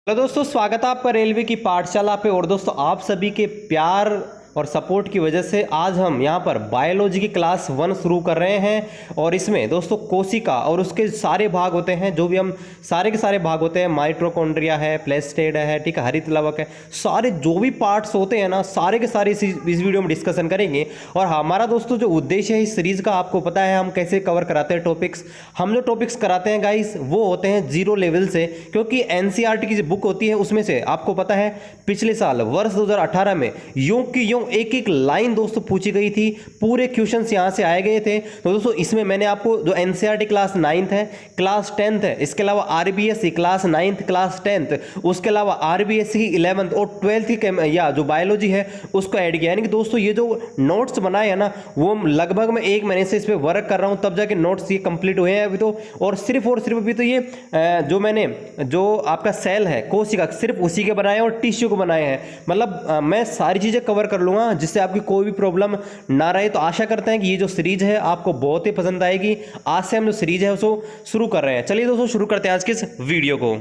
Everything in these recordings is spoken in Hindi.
तो दोस्तों स्वागत है आपका रेलवे की पाठशाला पे। और दोस्तों आप सभी के प्यार और सपोर्ट की वजह से आज हम यहाँ पर बायोलॉजी की क्लास 1 शुरू कर रहे हैं। और इसमें दोस्तों कोशिका और उसके सारे भाग होते हैं, जो भी हम सारे के सारे भाग होते हैं, माइटोकॉन्ड्रिया है, प्लेस्टेड है, ठीक है, हरित लवक है, सारे जो भी पार्ट्स होते हैं ना, सारे के सारे इस वीडियो में डिस्कशन करेंगे। और हमारा दोस्तों जो उद्देश्य है इस सीरीज का, आपको पता है हम कैसे कवर कराते हैं टॉपिक्स। हम जो टॉपिक्स कराते हैं गाइस वो होते हैं जीरो लेवल से, क्योंकि एनसीईआरटी की जो बुक होती है उसमें से आपको पता है पिछले साल वर्ष 2018 में यूं की यूं एक एक लाइन दोस्तों पूछी गई थी, पूरे क्वेश्चंस यहां से आए गए थे। तो दोस्तों इसमें मैंने आपको जो एनसीईआरटी क्लास 9th है, क्लास 10th है, इसके अलावा RBSC class 9th class 10th, उसके अलावा आरबीएससी की 11th और 12th की या जो बायोलॉजी है उसको ऐड किया। यानी कि दोस्तों ये जो नोट्स बनाए हैं ना, वो लगभग मैं 1 महीने से इस पर वर्क कर रहा हूं, तब जाके नोट्स ये कंप्लीट हुए हैं अभी तो। और सिर्फ अभी तो ये जो मैंने जो आपका सेल है कोशिका, सिर्फ उसी के बनाए और टिश्यू को बनाए हैं। मतलब मैं सारी चीजें कवर कर लूंगा जिससे आपकी कोई भी प्रॉब्लम ना रहे। तो आशा करते हैं कि ये जो सीरीज है आपको बहुत ही पसंद आएगी। आज से हम जो सीरीज है उसको शुरू कर रहे हैं। चलिए दोस्तों शुरू करते हैं आज के इस वीडियो को।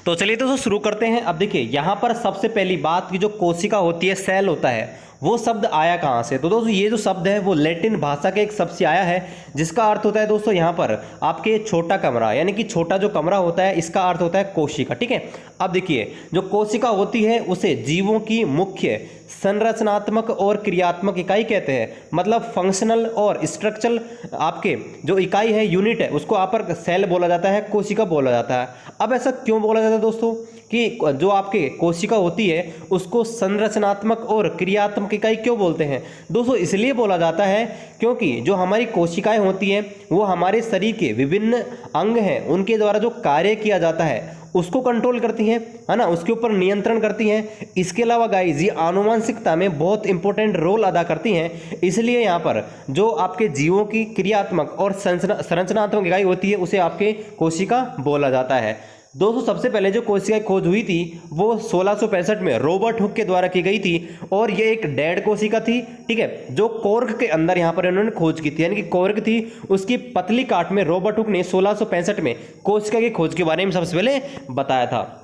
तो चलिए दोस्तों शुरू करते हैं। अब देखिए यहां पर सबसे पहली बात की जो कोशिका होती है, सेल होता है, वो शब्द आया कहाँ से। तो दोस्तों ये जो शब्द है वो लैटिन भाषा के एक शब्द से आया है, जिसका अर्थ होता है दोस्तों यहाँ पर आपके छोटा कमरा, यानी कि छोटा जो कमरा होता है, इसका अर्थ होता है कोशिका। ठीक है, अब देखिए जो कोशिका होती है उसे जीवों की मुख्य संरचनात्मक और क्रियात्मक इकाई कहते हैं। मतलब फंक्शनल और स्ट्रक्चरल आपके जो इकाई है, यूनिट है, उसको आप पर सेल बोला जाता है, कोशिका बोला जाता है। अब ऐसा क्यों बोला जाता है दोस्तों कि जो आपके कोशिका होती है उसको संरचनात्मक और क्रियात्मक इकाई क्यों बोलते हैं दोस्तों? इसलिए बोला जाता है क्योंकि जो हमारी कोशिकाएं होती हैं वो हमारे शरीर के विभिन्न अंग हैं, उनके द्वारा जो कार्य किया जाता है उसको कंट्रोल करती हैं, है ना, उसके ऊपर नियंत्रण करती हैं। इसके अलावा गाइस ये आनुवंशिकता में बहुत इंपॉर्टेंट रोल अदा करती हैं। इसलिए यहाँ पर जो आपके जीवों की क्रियात्मक और संरचनात्मक इकाई होती है उसे आपके कोशिका बोला जाता है। दोस्तों सबसे पहले जो कोशिका की खोज हुई थी वो 1665 में रॉबर्ट हुक के द्वारा की गई थी, और ये एक डेड कोशिका थी, ठीक है, जो कॉर्क के अंदर यहाँ पर इन्होंने खोज की थी। यानी कि कॉर्क थी, उसकी पतली काट में रॉबर्ट हुक ने 1665 में कोशिका की खोज के बारे में सबसे पहले बताया था।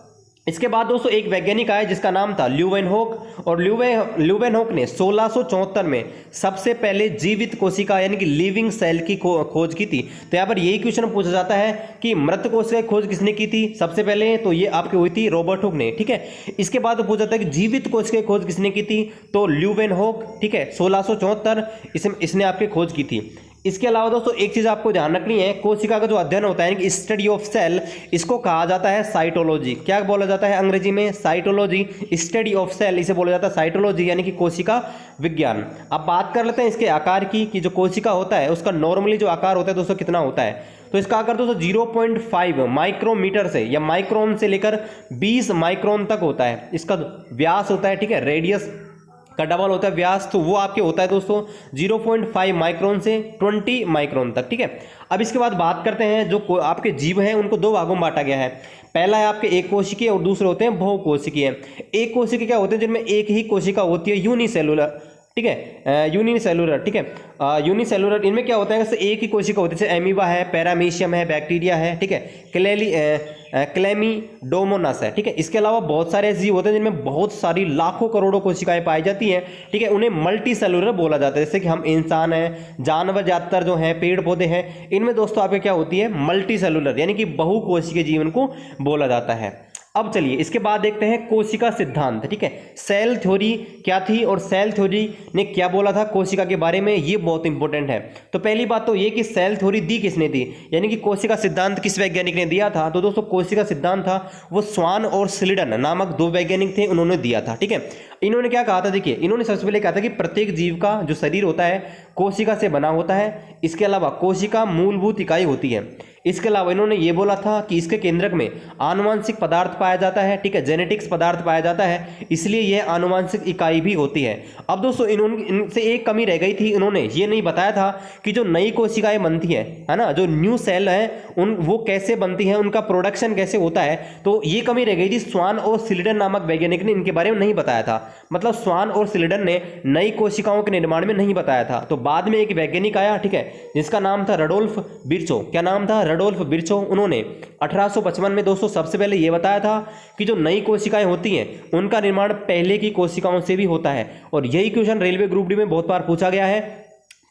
इसके बाद दोस्तों एक वैज्ञानिक आया जिसका नाम था ल्यूवेनहोक, और ल्यूवेनहोक ने 1674 में सबसे पहले जीवित कोशिका यानी कि लिविंग सेल की खोज की थी। तो यहाँ पर यही क्वेश्चन पूछा जाता है कि मृत कोशिका की खोज किसने की थी सबसे पहले, तो ये आपकी हुई थी रॉबर्ट हुक ने। ठीक है, इसके बाद पूछा जाता है कि जीवित कोशिका की खोज किसने की थी, तो ल्यूवेनहोक, ठीक है, 1674 इसने आपकी खोज की थी। इसके अलावा दोस्तों एक चीज आपको ध्यान रखनी है, कोशिका का जो अध्ययन होता है कि स्टडी ऑफ सेल, इसको कहा जाता है साइटोलॉजी। क्या बोला जाता है अंग्रेजी में? साइटोलॉजी। स्टडी ऑफ सेल इसे बोला जाता है साइटोलॉजी, यानी कि कोशिका विज्ञान। अब बात कर लेते हैं इसके आकार की, कि जो कोशिका होता है उसका नॉर्मली जो आकार होता है दोस्तों कितना होता है, तो इसका आकार दोस्तों 0.5 माइक्रोमीटर से या माइक्रोन से लेकर 20 माइक्रोन तक होता है। इसका व्यास होता है, ठीक है, रेडियस का डबल होता है व्यास, तो वो आपके होता है दोस्तों 0.5 माइक्रोन से 20 माइक्रोन तक। ठीक है, अब इसके बाद बात करते हैं जो आपके जीव हैं उनको 2 भागों में बांटा गया है। पहला है आपके एक कोशिकीय और दूसरे होते हैं बहुकोशिकीय। एक कोशिकीय क्या होते हैं? जिनमें एक ही कोशिका होती है, यूनिसेलुलर, ठीक है, यूनिसेलुलर, ठीक है, यूनिसेलुलर। इनमें क्या होता है, जैसे एक ही कोशिका होती है, जैसे एमीबा है, पैरामीशियम है, बैक्टीरिया है, ठीक है, क्लेमीडोमोनास है, ठीक है। इसके अलावा बहुत सारे ऐसे जीव होते हैं जिनमें बहुत सारी लाखों करोड़ों कोशिकाएं पाई जाती हैं, ठीक है, उन्हें मल्टी सेलुलर बोला जाता है। जैसे कि हम इंसान हैं, जानवर ज्यादातर जो हैं, पेड़ पौधे हैं, इनमें दोस्तों आपके क्या होती है, मल्टी सेलुलर, यानी कि बहुकोशिकीय जीवन को बोला जाता है। अब चलिए इसके बाद देखते हैं कोशिका सिद्धांत, ठीक है, सेल थ्योरी क्या थी और सेल थ्योरी ने क्या बोला था कोशिका के बारे में, ये बहुत इंपॉर्टेंट है। तो पहली बात तो ये कि सेल थ्योरी दी किसने थी, यानी कि कोशिका सिद्धांत किस वैज्ञानिक ने दिया था। तो दोस्तों कोशिका सिद्धांत था वो स्वान और स्लिडन नामक 2 वैज्ञानिक थे, उन्होंने दिया था। ठीक है, इन्होंने क्या कहा था, देखिए इन्होंने सबसे पहले कहा था कि प्रत्येक जीव का जो शरीर होता है कोशिका से बना होता है। इसके अलावा कोशिका मूलभूत इकाई होती है। इसके अलावा इन्होंने ये बोला था कि इसके केंद्रक में आनुवांशिक पदार्थ पाया जाता है, ठीक है, जेनेटिक्स पदार्थ पाया जाता है, इसलिए यह आनुवांशिक इकाई भी होती है। अब दोस्तों इनसे एक कमी रह गई थी, इन्होंने ये नहीं बताया था कि जो नई कोशिकाएं बनती है ना, जो न्यू सेल है वो कैसे बनती है, उनका प्रोडक्शन कैसे होता है। तो ये कमी रह गई थी, स्वान और स्लिडन नामक वैज्ञानिक ने इनके बारे में नहीं बताया था। मतलब स्वान और स्लीडन ने नई कोशिकाओं के निर्माण में नहीं बताया था। तो बाद में एक वैज्ञानिक आया, ठीक है, जिसका नाम था रडोल्फ विर्चो। क्या नाम था? Rudolf Virchow. उन्होंने 1855 में दोस्तों सबसे पहले ये बताया था कि जो नई कोशिकाएं होती हैं उनका निर्माण पहले की कोशिकाओं से भी होता है। और यही क्वेश्चन रेलवे ग्रुप डी में बहुत बार पूछा गया है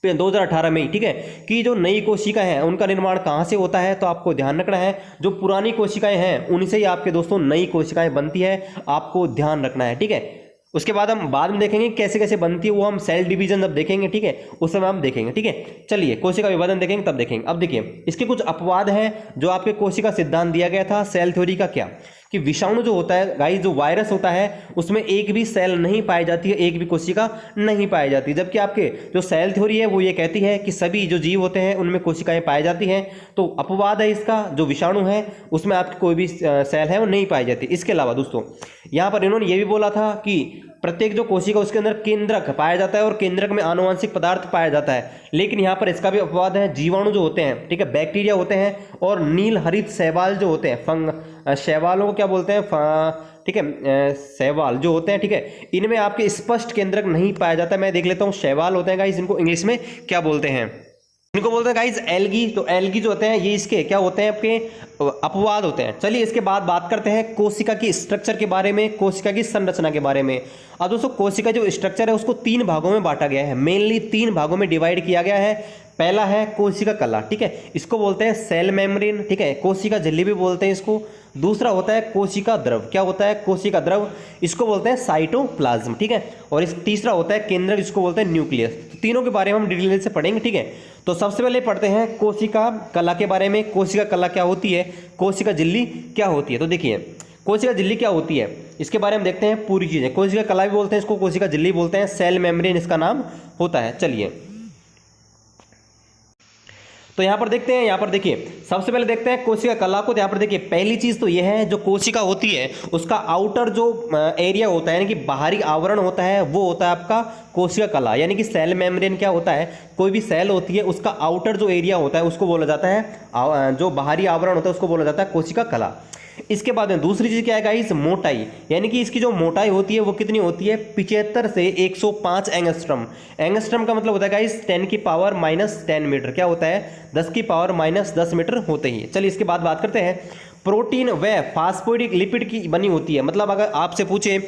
2018 में, ठीक है, कि जो नई कोशिकाएं हैं उनका निर्माण कहां से होता है। तो आपको ध्यान रखना है जो पुरानी कोशिकाएं हैं उनसे ही आपके दोस्तों नई कोशिकाएं बनती है, आपको ध्यान रखना है, ठीक है। उसके बाद हम बाद में देखेंगे कैसे कैसे बनती है, वो हम सेल डिवीजन जब देखेंगे, ठीक है, उस समय हम देखेंगे, ठीक है। चलिए कोशिका विभाजन देखेंगे तब देखेंगे। अब देखिए इसके कुछ अपवाद हैं जो आपके कोशिका सिद्धांत दिया गया था सेल थ्योरी का, क्या कि विषाणु जो होता है गाइस, जो वायरस होता है उसमें एक भी सेल नहीं पाई जाती है, एक भी कोशिका नहीं पाई जाती, जबकि आपके जो सेल थ्योरी है वो ये कहती है कि सभी जो जीव होते हैं उनमें कोशिकाएं पाई जाती हैं। तो अपवाद है इसका, जो विषाणु है उसमें आपकी कोई भी सेल है वो नहीं पाई जाती। इसके अलावा दोस्तों यहाँ पर इन्होंने ये भी बोला था कि प्रत्येक जो कोशिका उसके अंदर केंद्रक पाया जाता है और केंद्रक में आनुवंशिक पदार्थ पाया जाता है, लेकिन यहाँ पर इसका भी अपवाद है। जीवाणु जो होते हैं, ठीक है, बैक्टीरिया होते हैं और नील हरित शैवाल जो होते हैं, शैवालों को क्या बोलते हैं, ठीक है, शैवाल जो होते हैं, ठीक है, इनमें आपके स्पष्ट केंद्रक नहीं पाया जाता। मैं देख लेता हूँ शैवाल होते हैं गाइस, इनको इंग्लिश में क्या बोलते हैं, इनको बोलते हैं गाइस एल्गी। तो एल्गी जो होते हैं ये इसके क्या होते हैं, आपके अपवाद होते हैं। चलिए इसके बाद बात करते हैं कोशिका की स्ट्रक्चर के बारे में, कोशिका की संरचना के बारे में। अब दोस्तों कोशिका जो स्ट्रक्चर है उसको 3 भागों में बांटा गया है, मेनली 3 भागों में डिवाइड किया गया है। पहला है कोशिका कला, ठीक है, इसको बोलते हैं सेल मेम्ब्रेन, ठीक है, कोशिका झिल्ली भी बोलते हैं इसको। दूसरा होता है कोशिका द्रव, क्या होता है, कोशिका द्रव, इसको बोलते हैं साइटोप्लाज्म, ठीक है। और इस तीसरा होता है केंद्रक, जिसको बोलते हैं न्यूक्लियस। तो तीनों के बारे में हम डिटेल से पढ़ेंगे, ठीक है। तो सबसे पहले पढ़ते हैं कोशिका कला के बारे में। कोशिका कला क्या होती है, कोशिका झिल्ली क्या होती है। तो देखिए कोशिका झिल्ली क्या होती है इसके बारे में देखते हैं पूरी चीजें। कोशिका कला भी बोलते हैं इसको, कोशिका झिल्ली बोलते हैं, सेल मेम्ब्रेन इसका नाम होता है। चलिए तो यहाँ पर देखते हैं, यहाँ पर देखिए सबसे पहले देखते हैं कोशिका कला को। तो यहाँ पर देखिए पहली चीज तो यह है, जो कोशिका होती है उसका आउटर जो एरिया होता है यानी कि बाहरी आवरण होता है वो होता है आपका कोशिका कला, यानी कि सेल मेम्ब्रेन क्या होता है, कोई भी सेल होती है उसका आउटर जो एरिया होता है उसको बोला जाता है, जो बाहरी आवरण होता है उसको बोला जाता है कोशिका कला। इसके बाद में दूसरी चीज क्या है गाइस, मोटाई, यानी कि इसकी जो मोटाई होती है वो कितनी होती है, 75 से 105 एंगस्ट्रम। एंगस्ट्रम का मतलब होता है गाइस 10 की पावर -10 मीटर, क्या होता है 10 की पावर -10 मीटर होते ही। चलिए इसके बाद बात करते हैं प्रोटीन व फास्फोलिपिड लिपिड की बनी होती है। मतलब अगर आपसे पूछे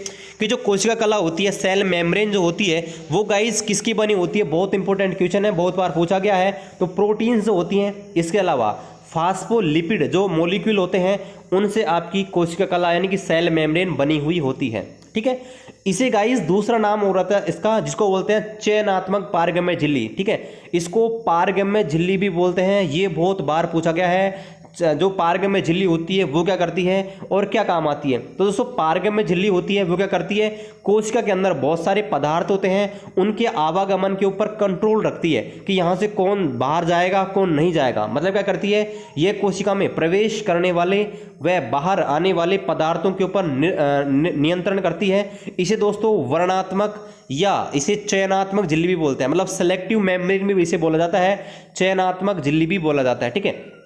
कि जो कोशिका कला होती है, सेल मेम्ब्रेन जो होती है वो गाइस किसकी बनी होती है, बहुत इंपॉर्टेंट क्वेश्चन है, बहुत बार पूछा गया है। तो प्रोटीन जो होती हैं, इसके अलावा फास्फोलिपिड जो मॉलिक्यूल होते हैं उनसे आपकी कोशिका कला यानी कि सेल मेम्ब्रेन बनी हुई होती है, ठीक है। इसे गाइस दूसरा नाम हो रहा था इसका, जिसको बोलते हैं चयनात्मक पारगम्य झिल्ली, ठीक है, इसको पारगम्य झिल्ली भी बोलते हैं। ये बहुत बार पूछा गया है, जो पारगम्य झिल्ली होती है वो क्या करती है और क्या काम आती है। तो दोस्तों पारगम्य झिल्ली होती है वो क्या करती है, कोशिका के अंदर बहुत सारे पदार्थ होते हैं उनके आवागमन के ऊपर कंट्रोल रखती है कि यहाँ से कौन बाहर जाएगा कौन नहीं जाएगा। मतलब क्या करती है, ये कोशिका में प्रवेश करने वाले व बाहर आने वाले पदार्थों के ऊपर नियंत्रण करती है। इसे दोस्तों वर्णात्मक या इसे चयनात्मक झिल्ली भी बोलते हैं, मतलब सेलेक्टिव मेम्ब्रेन भी इसे बोला जाता है, चयनात्मक झिल्ली भी बोला जाता है, ठीक है।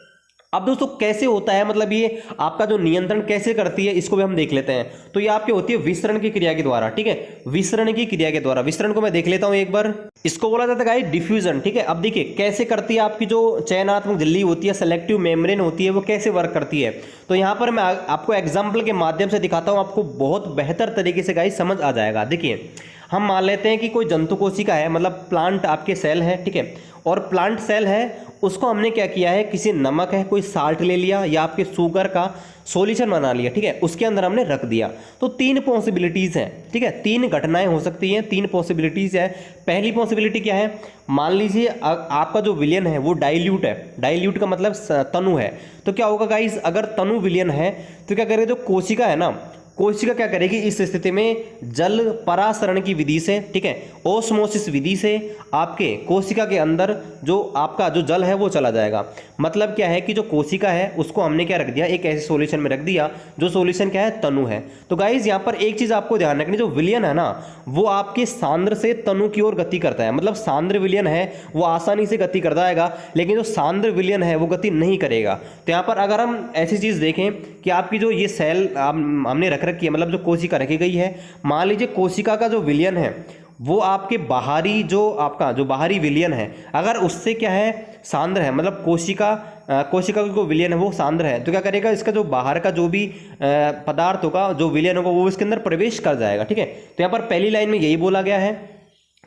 अब दोस्तों कैसे होता है, मतलब ये आपका जो नियंत्रण कैसे करती है इसको भी हम देख लेते हैं। तो ये आपकी होती है विसरण की क्रिया के द्वारा, ठीक है, विसरण की क्रिया के द्वारा। विसरण को मैं देख लेता हूं एक बार, इसको बोला जाता है गाइस डिफ्यूजन, ठीक है। अब देखिए कैसे करती है आपकी जो चयनात्मक झिल्ली होती है, सेलेक्टिव मेम्ब्रेन होती है, वो कैसे वर्क करती है। तो यहां पर मैं आपको एग्जाम्पल के माध्यम से दिखाता हूं, आपको बहुत बेहतर तरीके से गाइस समझ आ जाएगा। देखिए हम मान लेते हैं कि कोई जंतु कोशिका है, मतलब प्लांट आपके सेल है, ठीक है, और प्लांट सेल है उसको हमने क्या किया है, किसी नमक है कोई साल्ट ले लिया या आपके शुगर का सॉल्यूशन बना लिया, ठीक है, उसके अंदर हमने रख दिया। तो 3 पॉसिबिलिटीज हैं, ठीक है, 3 घटनाएं हो सकती हैं, 3 पॉसिबिलिटीज है। पहली पॉसिबिलिटी क्या है, मान लीजिए आपका जो विलयन है वो डाइल्यूट है, डाइल्यूट का मतलब तनु है। तो क्या होगा गाइस, अगर तनु विलयन है तो क्या करेगा, जो कोशिका है ना, कोशिका क्या करेगी इस स्थिति में, जल परासरण की विधि से, ठीक है, ओस्मोसिस विधि से आपके कोशिका के अंदर जो आपका जो जल है वो चला जाएगा। मतलब क्या है कि जो कोशिका है उसको हमने क्या रख दिया, एक ऐसे सॉल्यूशन में रख दिया जो सॉल्यूशन क्या है, तनु है। तो गाइज यहाँ पर एक चीज आपको ध्यान रखनी, जो विलयन है ना वो आपके सांद्र से तनु की ओर गति करता है। मतलब सांद्र विलयन है वो आसानी से गति कर जाएगा, लेकिन जो सांद्र विलयन है वो गति नहीं करेगा। तो यहाँ पर अगर हम ऐसी चीज देखें कि आपकी जो ये सेल हमने रख रखी है, मतलब जो कोशिका रखी गई है, मान लीजिए कोशिका का जो विलयन है वो आपके बाहरी जो आपका जो बाहरी विलयन है अगर उससे क्या है सांद्र है, मतलब कोशिका का जो विलयन है वो सांद्र है, तो क्या करेगा, इसका जो बाहर का जो भी पदार्थ होगा, जो विलयन होगा, वो इसके अंदर प्रवेश कर जाएगा। ठीक है, तो यहाँ पर पहली लाइन में यही बोला गया है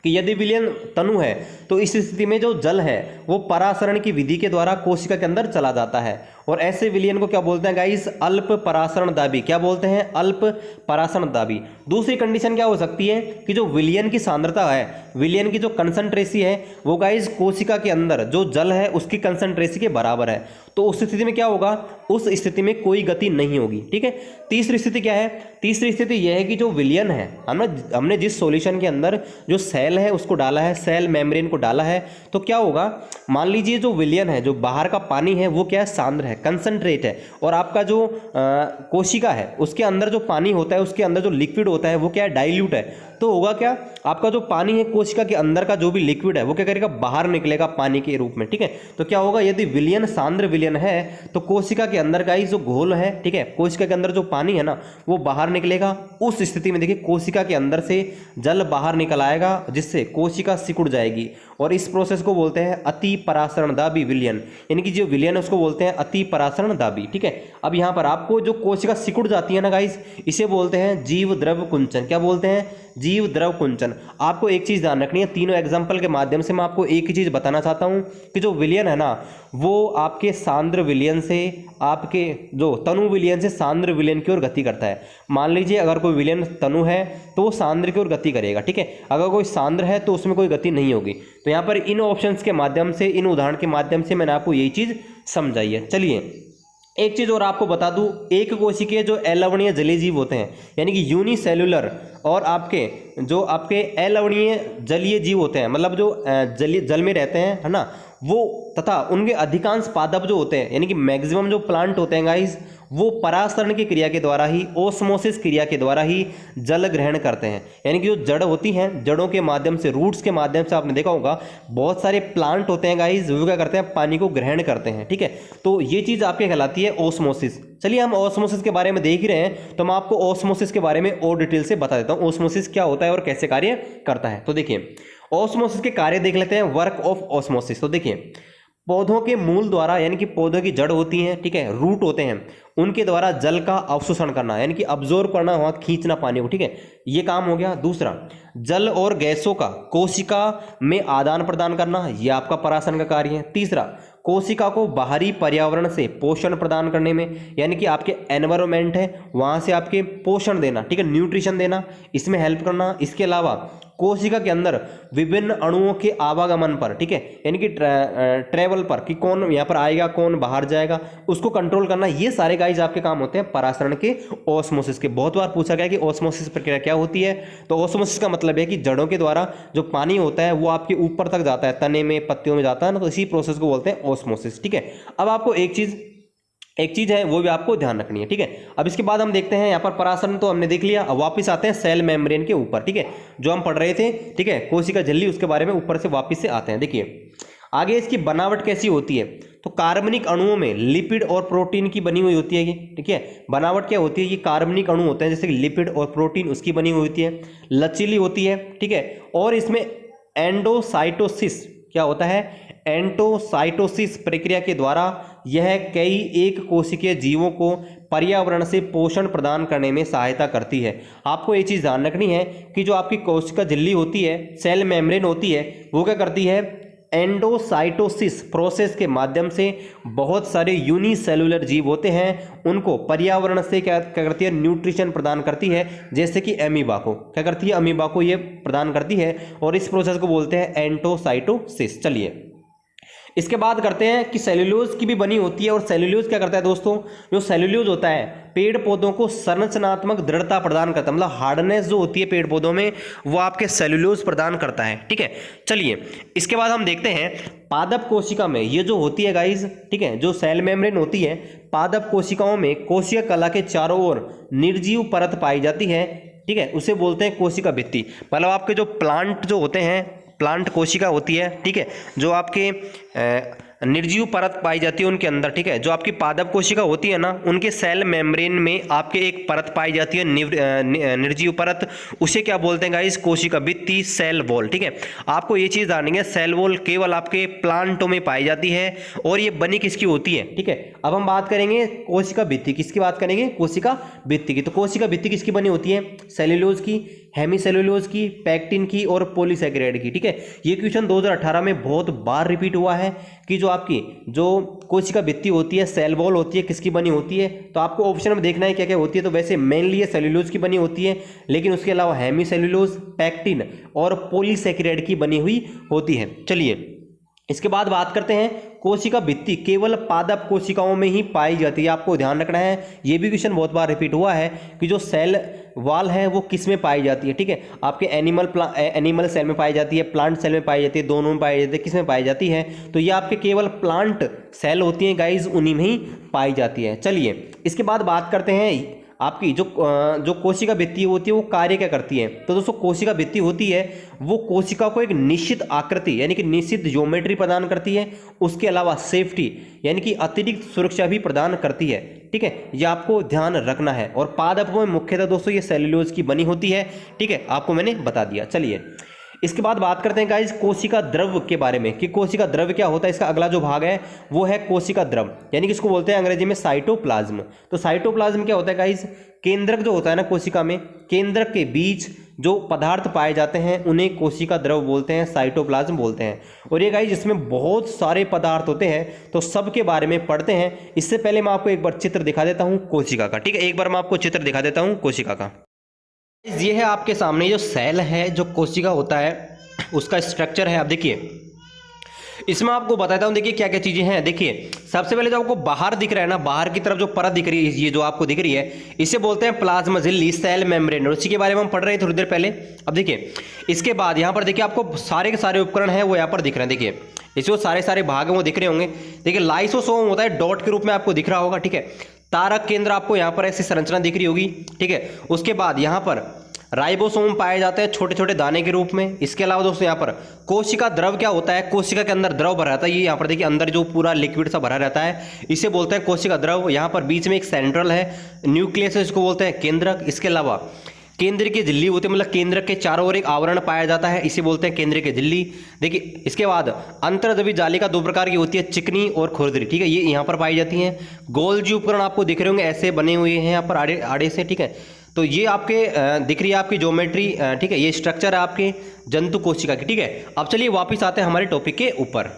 कि यदि विलयन तनु है तो इस स्थिति में जो जल है वो परासरण की विधि के द्वारा कोशिका के अंदर चला जाता है, और ऐसे विलयन को क्या बोलते हैं गाइस, अल्प परासरण दाबी। क्या बोलते हैं, अल्प परासरण दाबी। दूसरी कंडीशन क्या हो सकती है कि जो विलयन की सांद्रता है, विलयन की जो कंसंट्रेसी है वो गाइस कोशिका के अंदर जो जल है उसकी कंसंट्रेसी के बराबर है, तो उस स्थिति में क्या होगा, उस स्थिति में कोई गति नहीं होगी। ठीक है, तीसरी स्थिति क्या है, तीसरी स्थिति यह है कि जो विलयन है, हमने जिस सॉल्यूशन के अंदर जो सेल है उसको डाला है, सेल मेम्ब्रेन को डाला है, तो क्या होगा, मान लीजिए जो विलयन है, जो बाहर का पानी है वो क्या है, सांद्र है, कंसंट्रेट है, और आपका जो कोशिका है उसके अंदर जो पानी होता है, उसके अंदर जो लिक्विड होता है वो क्या है, डाइल्यूट है। तो होगा क्या, आपका जो पानी है कोशिका के अंदर का जो भी लिक्विड है वो क्या करेगा, बाहर निकलेगा पानी के रूप में। ठीक है, तो क्या होगा, यदि विलयन सांद्र विलयन है तो कोशिका के अंदर का ही जो घोल है, ठीक है, कोशिका के अंदर जो पानी है ना वो बाहर निकलेगा। उस स्थिति में देखिए कोशिका के अंदर से जल बाहर निकल आएगा जिससे कोशिका सिकुड़ जाएगी, और इस प्रोसेस को बोलते हैं अति परासरण दाबी विलयन, यानी कि जो विलयन है उसको बोलते हैं अति परासरण दाबी। ठीक है, अब यहाँ पर आपको जो कोशिका सिकुड़ जाती है ना गाइस, इसे बोलते हैं जीव द्रव कुंचन। क्या बोलते हैं, जीव द्रव कुंचन। आपको एक चीज ध्यान रखनी है, तीनों एग्जांपल के माध्यम से मैं आपको एक ही चीज बताना चाहता हूं कि जो विलयन है ना वो आपके सांद्र विलयन से, आपके जो तनु विलयन से सांद्र विलयन की ओर गति करता है। मान लीजिए अगर कोई विलयन तनु है तो वो सांद्र की ओर गति करेगा। ठीक है, अगर कोई सांद्र है तो उसमें कोई गति नहीं होगी। तो यहाँ पर इन ऑप्शंस के माध्यम से, इन उदाहरण के माध्यम से मैंने आपको यही चीज समझाई है। चलिए एक चीज और आपको बता दूं, एक कोशिकीय जो अलवणीय जलीय जीव होते हैं, यानी कि यूनिसेल्युलर, और आपके जो आपके अलवणीय जलीय जीव होते हैं, मतलब जो जल में रहते हैं, है ना, वो तथा उनके अधिकांश पादप जो होते हैं, यानी कि मैक्सिमम जो प्लांट होते हैं गाइस, वो परासरण की क्रिया के द्वारा ही, ओस्मोसिस क्रिया के द्वारा ही जल ग्रहण करते हैं। यानी कि जो जड़ होती हैं, जड़ों के माध्यम से, रूट्स के माध्यम से, आपने देखा होगा बहुत सारे प्लांट होते हैं गाइस, वो क्या करते हैं, पानी को ग्रहण करते हैं। ठीक है, तो ये चीज आपके कहलाती है ओस्मोसिस। चलिए हम ओस्मोसिस के बारे में देख ही रहे हैं, तो मैं आपको ओस्मोसिस के बारे में और डिटेल से बता देता हूँ ओस्मोसिस क्या होता है और कैसे कार्य करता है। तो देखिए ओस्मोसिस के कार्य देख लेते हैं, वर्क ऑफ ओस्मोसिस। तो देखिए पौधों के मूल द्वारा, यानी कि पौधों की जड़ होती है, ठीक है, रूट होते हैं, उनके द्वारा जल का अवशोषण करना, यानी कि अब्जॉर्ब करना हुआ, खींचना पानी को। ठीक है, ये काम हो गया। दूसरा, जल और गैसों का कोशिका में आदान प्रदान करना, यह आपका परासरण का कार्य है। तीसरा, कोशिका को बाहरी पर्यावरण से पोषण प्रदान करने में, यानी कि आपके एनवायरमेंट है वहां से आपके पोषण देना, ठीक है, न्यूट्रिशन देना, इसमें हेल्प करना। इसके अलावा कोशिका के अंदर विभिन्न अणुओं के आवागमन पर, ठीक है, यानी कि ट्रेवल पर, कि कौन यहाँ पर आएगा कौन बाहर जाएगा, उसको कंट्रोल करना। ये सारे गाइज आपके काम होते हैं परासरण के, ओस्मोसिस के। बहुत बार पूछा गया कि ओस्मोसिस प्रक्रिया क्या होती है, तो ओस्मोसिस का मतलब है कि जड़ों के द्वारा जो पानी होता है वो आपके ऊपर तक जाता है, तने में, पत्तियों में जाता है ना, तो इसी प्रोसेस को बोलते हैं ओस्मोसिस। ठीक है, अब आपको एक चीज है वो भी आपको ध्यान रखनी है। ठीक है, अब इसके बाद हम देखते हैं, यहाँ पर परासरण तो हमने देख लिया, अब वापस आते हैं सेल मेम्ब्रेन के ऊपर। ठीक है, जो हम पढ़ रहे थे, ठीक है, कोशिका झिल्ली, उसके बारे में ऊपर से वापस से आते हैं। देखिए आगे इसकी बनावट कैसी होती है, तो कार्बनिक अणुओं में लिपिड और प्रोटीन की बनी हुई होती है ये। ठीक है, बनावट क्या होती है, ये कार्बनिक अणु होते हैं जैसे कि लिपिड और प्रोटीन, उसकी बनी हुई होती है, लचीली होती है। ठीक है, और इसमें एंडोसाइटोसिस क्या होता है, एंडोसाइटोसिस प्रक्रिया के द्वारा यह कई एक कोशिकीय जीवों को पर्यावरण से पोषण प्रदान करने में सहायता करती है। आपको ये चीज ध्यान रखनी है कि जो आपकी कोशिका झिल्ली होती है, सेल मेम्ब्रेन होती है, वो क्या करती है, एंडोसाइटोसिस प्रोसेस के माध्यम से बहुत सारे यूनिसेलुलर जीव होते हैं, उनको पर्यावरण से क्या करती है, न्यूट्रिशन प्रदान करती है। जैसे कि अमीबा को क्या करती है, अमीबा को ये प्रदान करती है, और इस प्रोसेस को बोलते हैं एंडोसाइटोसिस। चलिए इसके बाद करते हैं कि सेल्यूलोज की भी बनी होती है, और सेल्यूलोज क्या करता है दोस्तों, जो सेल्यूलोज होता है पेड़ पौधों को संरचनात्मक दृढ़ता प्रदान करता है, मतलब हार्डनेस जो होती है पेड़ पौधों में वो आपके सेल्यूलोज प्रदान करता है। ठीक है, चलिए इसके बाद हम देखते हैं पादप कोशिका में ये जो होती है गाइज, ठीक है, जो सेल मेम्ब्रेन होती है, पादप कोशिकाओं में कोशिका कला के चारों ओर निर्जीव परत पाई जाती है। ठीक है, उसे बोलते हैं कोशिका भित्ति, मतलब आपके जो प्लांट जो होते हैं, प्लांट कोशिका होती है, ठीक है, जो आपके निर्जीव परत पाई जाती है उनके अंदर, ठीक है। जो आपकी पादप कोशिका होती है ना, उनके सेल मेम्ब्रेन में आपके एक परत पाई जाती है निर्जीव परत, उसे क्या बोलते हैं गाइस, कोशिका भित्ति, सेल वॉल, ठीक है। आपको ये चीज जाननी है, सेल वॉल केवल आपके प्लांटों में पाई जाती है और ये बनी किसकी होती है, ठीक है। अब हम बात करेंगे कोशिका भित्ति, किसकी बात करेंगे, कोशिका भित्ति की। तो कोशिका भित्ति किसकी बनी होती है, सेल्यूलोज की, हेमीसेल्यूलोज की, पैक्टिन की और पॉलीसैकेराइड की, ठीक है। ये क्वेश्चन 2018 में बहुत बार रिपीट हुआ है कि जो आपकी जो कोशिका भित्ति होती है, सेल वॉल होती है, किसकी बनी होती है। तो आपको ऑप्शन में देखना है क्या क्या होती है। तो वैसे मेनली ये सेल्यूलोज की बनी होती है, लेकिन उसके अलावा हेमीसेल्यूलोज, पैक्टिन और पॉलीसैकेराइड की बनी हुई होती है। चलिए इसके बाद बात करते हैं, कोशिका भित्ति केवल पादप कोशिकाओं में ही पाई जाती है। आपको ध्यान रखना है, ये भी क्वेश्चन बहुत बार रिपीट हुआ है कि जो सेल वॉल है वो किस में पाई जाती है, ठीक है। आपके एनिमल सेल में पाई जाती है, प्लांट सेल में पाई जाती है, दोनों में पाई जाती है, किस में पाई जाती है, तो ये आपके केवल प्लांट सेल होती हैं गाइज, उन्हीं में ही पाई जाती है। चलिए इसके बाद बात करते हैं आपकी जो कोशिका भित्ति होती है वो कार्य क्या करती है। तो दोस्तों कोशिका भित्ति होती है वो कोशिका को एक निश्चित आकृति यानी कि निश्चित ज्योमेट्री प्रदान करती है, उसके अलावा सेफ्टी यानी कि अतिरिक्त सुरक्षा भी प्रदान करती है, ठीक है। ये आपको ध्यान रखना है। और पादपों में मुख्यतः दोस्तों ये सेल्यूलोज की बनी होती है, ठीक है, आपको मैंने बता दिया। चलिए इसके बाद बात करते हैं गाइस कोशिका द्रव के बारे में कि कोशिका द्रव क्या होता है। इसका अगला जो भाग है वो है कोशिका द्रव, यानी कि इसको बोलते हैं अंग्रेजी में साइटोप्लाज्म। तो साइटोप्लाज्म क्या होता है गाइस, केंद्रक जो होता है ना कोशिका में, केंद्रक के बीच जो पदार्थ पाए जाते हैं उन्हें कोशिका द्रव बोलते हैं, साइटोप्लाज्म बोलते हैं। और ये गाइस इसमें बहुत सारे पदार्थ होते हैं, तो सबके बारे में पढ़ते हैं। इससे पहले मैं आपको एक बार चित्र दिखा देता हूँ कोशिका का, ठीक है। एक बार मैं आपको चित्र दिखा देता हूँ कोशिका का। ये है आपके सामने जो सेल है, जो कोशिका होता है उसका स्ट्रक्चर है। आप देखिए इसमें आपको बताता हूं, देखिए क्या क्या चीजें हैं। देखिए सबसे पहले जो आपको बाहर दिख रहा है ना, बाहर की तरफ जो परत दिख रही है, ये जो आपको दिख रही है, इसे बोलते हैं प्लाज्मा झिल्ली, सेल मेम्ब्रेन, और इसी के बारे में हम पढ़ रहे हैं थोड़ी देर पहले। अब देखिए इसके बाद यहाँ पर देखिए आपको सारे के सारे उपकरण हैं वो यहाँ पर दिख रहे हैं। देखिए इसमें सारे सारे भाग हैं वो दिख रहे होंगे। देखिए लाइसोसोम होता है, डॉट के रूप में आपको दिख रहा होगा, ठीक है। तारक केंद्र आपको यहाँ पर ऐसी संरचना दिख रही होगी, ठीक है। उसके बाद यहाँ पर राइबोसोम पाए जाते हैं छोटे छोटे दाने के रूप में। इसके अलावा दोस्तों यहाँ पर कोशिका द्रव क्या होता है, कोशिका के अंदर द्रव भरा रहता है। ये यहाँ पर देखिए अंदर जो पूरा लिक्विड सा भरा रहता है इसे बोलते हैं कोशिका द्रव। यहाँ पर बीच में एक सेंट्रल है, न्यूक्लियस है, इसको बोलते हैं केंद्रक। इसके अलावा केंद्र की झिल्ली होती है, मतलब केंद्र के चारों ओर एक आवरण पाया जाता है, इसे बोलते हैं केंद्र की झिल्ली। देखिए इसके बाद अंतर्द्रवी जालिका दो प्रकार की होती है, चिकनी और खुरदरी, ठीक है, ये यहाँ पर पाई जाती हैं। गोल्जी उपकरण आपको दिख रहे होंगे ऐसे बने हुए हैं यहाँ पर आड़े आड़े से, ठीक है। तो ये आपके दिख रही है आपकी ज्योमेट्री, ठीक है, ये स्ट्रक्चर है आपके जंतु कोशिका की, ठीक है। अब चलिए वापस आते हैं हमारे टॉपिक के ऊपर।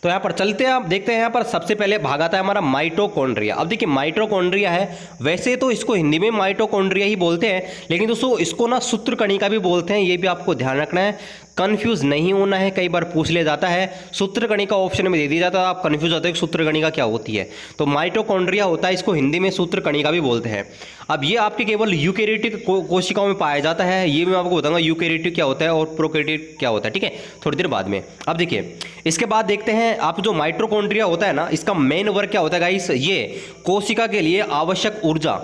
तो यहाँ पर चलते हैं, आप देखते हैं यहाँ पर सबसे पहले भाग आता है हमारा माइटोकॉन्ड्रिया। अब देखिए माइटोकॉन्ड्रिया है, वैसे तो इसको हिंदी में माइटोकॉन्ड्रिया ही बोलते हैं, लेकिन दोस्तों इसको ना सूत्रकणिका भी बोलते हैं, ये भी आपको ध्यान रखना है, कंफ्यूज नहीं होना है। कई बार पूछ लिया जाता है, सूत्रकणिका ऑप्शन में दे दिया जाता है, आप कंफ्यूज होते हैं कि सूत्रकणिका क्या होती है। तो माइटोकॉन्ड्रिया होता है, इसको हिंदी में सूत्रकणिका भी बोलते हैं। अब ये आपके केवल यूकेरियोटिक कोशिकाओं में पाया जाता है, ये मैं आपको बताऊंगा यूकेरियोटिक क्या होता है और प्रोकैरियोटिक क्या होता है, ठीक है, थोड़ी देर बाद में। अब देखिए इसके बाद देखते हैं आप जो माइटोकॉन्ड्रिया होता है ना, इसका मेन वर्क क्या होता है गाइस, ये कोशिका के लिए आवश्यक ऊर्जा